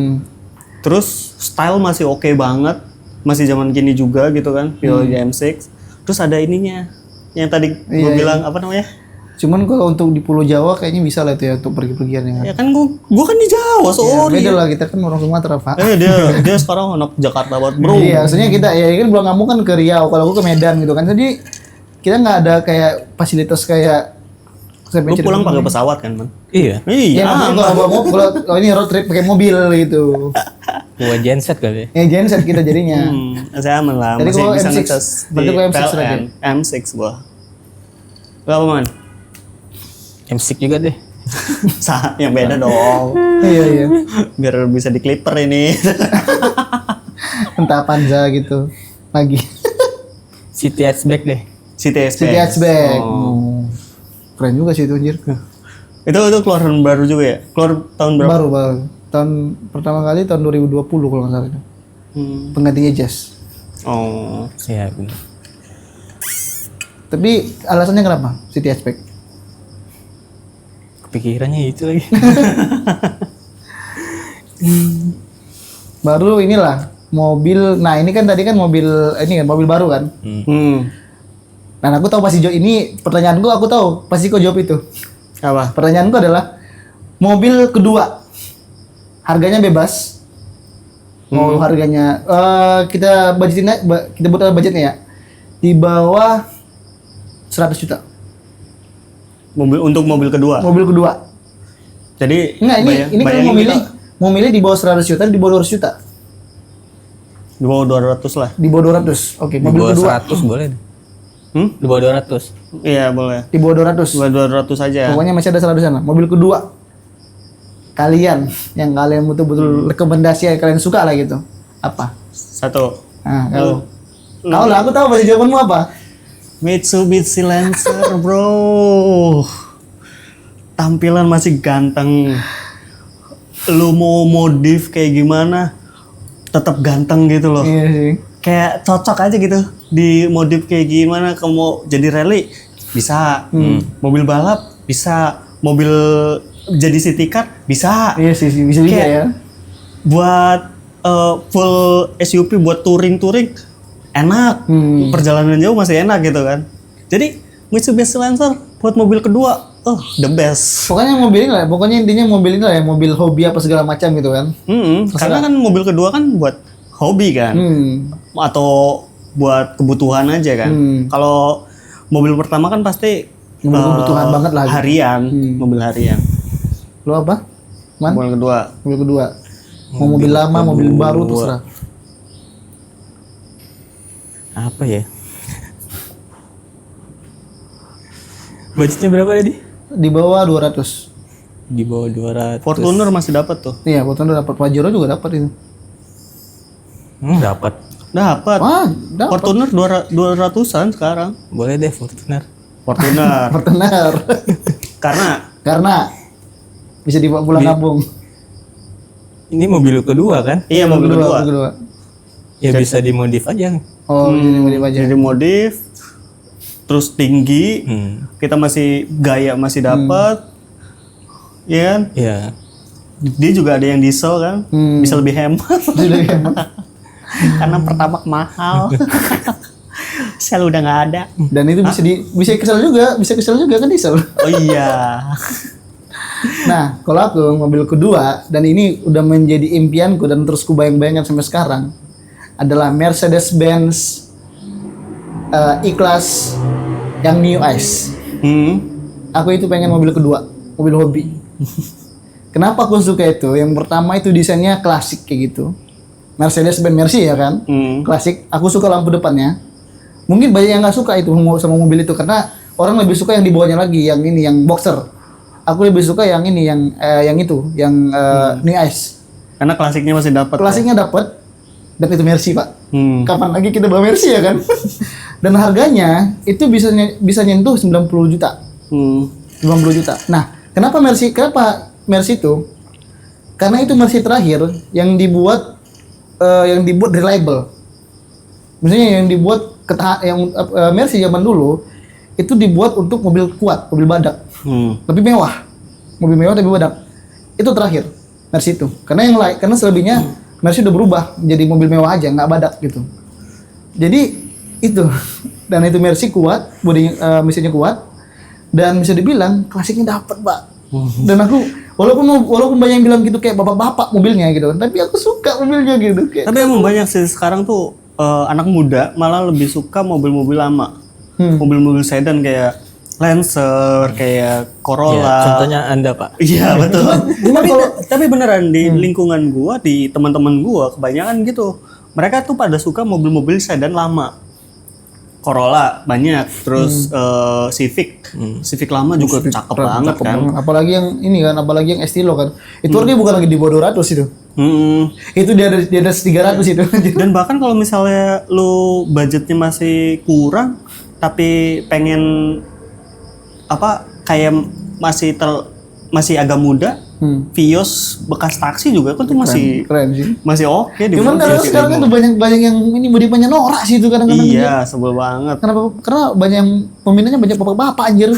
Terus style masih oke banget, masih zaman gini juga gitu kan, BYD M6. Terus ada ininya, yang tadi gue bilang apa namanya? Cuman kalau untuk di Pulau Jawa kayaknya bisa lah itu ya untuk pergi-pergian ya. Ya kan gue kan di Jawa, sorry. Beda lah, kita kan orang Sumatera Pak. Dia sekarang anak Jakarta banget bro. Iya, maksudnya kita ya kan pulang kampung kan ke Riau, kalau aku ke Medan gitu kan. Jadi kita nggak ada kayak fasilitas kayak lu pulang pakai pesawat kan, Man? Iya. Ya, kalau ini road trip pakai mobil gitu. Buat genset kali. Ya genset kita jadinya. Saya aman lah, jadi masih bisa M6, ngecas di berarti gua M6 lagi. PLN. M6 gua. Lu apa, Man? M6 juga deh. Yang beda dong. Iya. Biar bisa di clipper ini. Entah Avanza gitu. Lagi. City hatchback deh. City hatchback. Keren juga sih itu anjir. Itu keluaran baru juga ya? Keluar tahun berapa? Baru. Tahun pertama kali tahun 2020 kalau nggak salah itu. Penggantinya Jazz. Oh, iya benar. Tapi alasannya kenapa City hatchback? Kepikirannya itu lagi. Baru inilah mobil. Nah, ini kan tadi kan mobil baru kan? Dan aku tahu pasti jawab ini, pertanyaanku aku tahu pasti kau jawab itu. Apa? Pertanyaanku adalah mobil kedua harganya bebas. Mau harganya kita buat budgetnya ya. Di bawah 100 juta. Untuk mobil kedua. Mobil kedua. Jadi enggak ini kan mau milih di bawah 100 juta, di bawah 200 juta. Di bawah 200 lah. Di bawah 200. Oke, mobil kedua. 100 boleh. Di bawah 200. Iya, boleh. Di bawah 200. Di bawah 200 aja. Pokoknya masih ada 100 sana. Mobil kedua. Kalian yang kalian betul-betul rekomendasi yang kalian suka lah gitu. Apa? Satu. Nah, tahu lah, aku tahu pasti jawabanmu apa. Mitsubishi Lancer, bro. Tampilan masih ganteng. Lu mau modif kayak gimana, tetap ganteng gitu loh. Iya sih. Kayak cocok aja gitu di modif kayak gimana. Kamu mau jadi rally bisa, mobil balap bisa, mobil jadi city car bisa. Iya sih bisa juga ya. Buat full SUV buat touring enak, perjalanan jauh masih enak gitu kan. Jadi Mitsubishi Lancer buat mobil kedua, the best. Pokoknya intinya mobil ini lah ya, mobil hobi apa segala macam gitu kan. Karena kan mobil kedua kan buat hobi kan, atau buat kebutuhan aja kan. Kalau mobil pertama kan pasti mobil kebutuhan banget lah. Harian, mobil harian. Lo apa? Man? Mobil kedua. Mobil kedua. Mau mobil lama, mobil baru terserah. Apa ya? Budgetnya berapa tadi? Di bawah 200. Di bawah 200. Fortuner masih dapat tuh. Iya, Fortuner dapat, Pajero juga dapat itu. Dapat. Dapat. Dapat. Fortuner 200-an sekarang. Boleh deh Fortuner. Fortuner. Karena bisa dibawa pulang kampung. Ini mobil kedua kan? Iya, mobil kedua. Ya bisa dimodif aja. Oh, jadi modif aja. Jadi modif, terus tinggi, kita masih gaya masih dapat, ya kan? Iya. Dia juga ada yang diesel kan, bisa lebih hemat. Karena pertamax mahal. Sel udah nggak ada. Dan itu bisa kesel juga kan diesel. Oh iya. Nah, kalau aku mobil kedua dan ini udah menjadi impianku dan terus ku bayang-bayangkan sampai sekarang adalah Mercedes-Benz E-Class yang New Ice. Aku itu pengen mobil kedua, mobil hobi. Kenapa aku suka itu? Yang pertama itu desainnya klasik kayak gitu. Mercedes-Benz Mercy ya kan? Klasik. Aku suka lampu depannya. Mungkin banyak yang nggak suka itu sama mobil itu karena orang lebih suka yang di bawahnya lagi, yang ini, yang boxer. Aku lebih suka yang ini, yang itu, yang New Ice. Karena klasiknya masih dapat. Klasiknya dapat, dan itu Mercy Pak. Kapan lagi kita bawa Mercy ya kan? Dan harganya itu bisa nyentuh 90 juta. 90 juta. Nah, kenapa Mercy itu? Karena itu Mercy terakhir yang dibuat reliable. Misalnya yang dibuat Mercy zaman dulu itu dibuat untuk mobil kuat, mobil badak. Lebih mewah. Mobil mewah tapi badak. Itu terakhir Mercy itu. Karena selebihnya Mercy udah berubah jadi mobil mewah aja, nggak badak gitu. Jadi itu. Dan itu Mercy kuat, mesinnya kuat dan bisa dibilang klasiknya dapat, Pak. Dan aku walaupun banyak yang bilang gitu kayak bapak-bapak mobilnya gitu, tapi aku suka mobilnya gitu kayak. Tapi emang banyak sih sekarang tuh anak muda malah lebih suka mobil-mobil lama. Mobil-mobil sedan kayak Lancer, kayak Corolla. Ya, contohnya Anda, Pak. Iya, betul. tapi beneran di lingkungan gua, di teman-teman gua kebanyakan gitu. Mereka tuh pada suka mobil-mobil sedan lama. Corolla banyak, terus Civic lama juga cakep banget kan. Apalagi yang Estilo kan. Itu harganya bukan lagi di bawah 200 itu. Itu di atas 300 itu. Dan bahkan kalau misalnya lu budgetnya masih kurang tapi pengen kayak masih agak muda, Vios bekas taksi juga kan tuh masih keren sih. Masih oke. Cuman sekarang tuh banyak yang ini modifnya norak sih itu kadang-kadang. Iya, sebel banget. Kenapa? Karena banyak peminatnya banyak bapak-bapak anjir.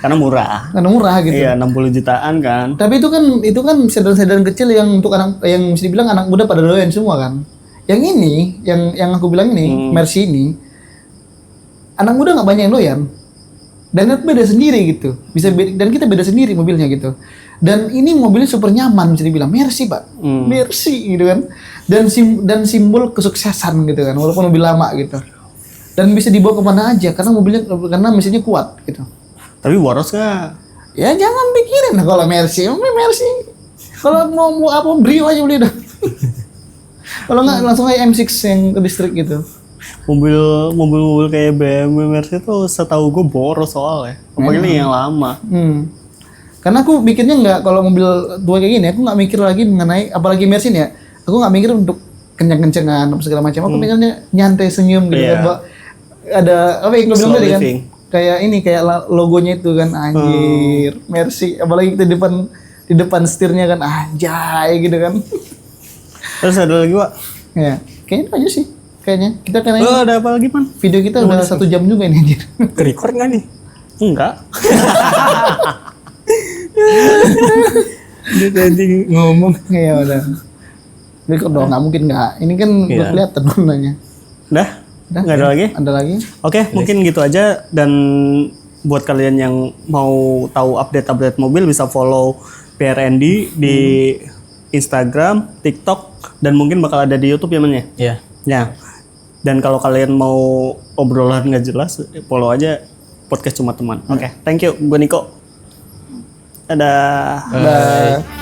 Karena murah gitu. Iya, 60 jutaan kan. Tapi itu kan sedan-sedan kecil yang untuk yang mesti dibilang anak muda pada doyan semua kan. Yang ini, yang aku bilang ini, Mercy ini, anak muda nggak banyak yang doyan. Dan itu beda sendiri gitu. Dan kita beda sendiri mobilnya gitu. Dan ini mobilnya super nyaman bisa dibilang Mercy, Pak. Mercy gitu kan. Dan simbol kesuksesan gitu kan, walaupun mobil lama gitu. Dan bisa dibawa kemana aja karena mesinnya kuat gitu. Tapi boros gak? Ya jangan pikirin lah kalau Mercy. Kalau mau apa Brio aja beli dah. Kalau nggak langsung aja M6 yang ke listrik gitu. Mobil kayak BMW Mercy tuh setahu gue boros soalnya. Apalagi yang lama. Karena aku mikirnya nggak, kalau mobil tua kayak gini aku nggak mikir lagi mengenai, apalagi Mercy nih ya, aku nggak mikir untuk kencang-kencangan apa segala macam. Aku mikirnya nyantai, senyum gitu kan, Pak. Ada apa yang gue bilang tadi kan, kayak logonya itu kan, anjir Mercy, apalagi kita di depan setirnya kan, anjay gitu kan. Terus ada lagi, Pak? Ya kayaknya itu aja sih. Kayaknya kita kan ada apa lagi, Man? Video kita udah 1 jam juga ini anjir. Record nggak nih? Enggak. Dia tadi ngomong. Ya udah. Record dong, nggak mungkin nggak. Ini kan udah kelihatan gunanya. Udah? Nggak ada lagi? Ada lagi? Oke, mungkin gitu aja. Dan buat kalian yang mau tahu update mobil bisa follow PRND di Instagram, TikTok, dan mungkin bakal ada di YouTube ya, Man ya? Iya. Ya. Dan kalau kalian mau obrolan nggak jelas, follow aja podcast Cuma Teman. Oke, thank you. Gue Niko. Dadah. Bye.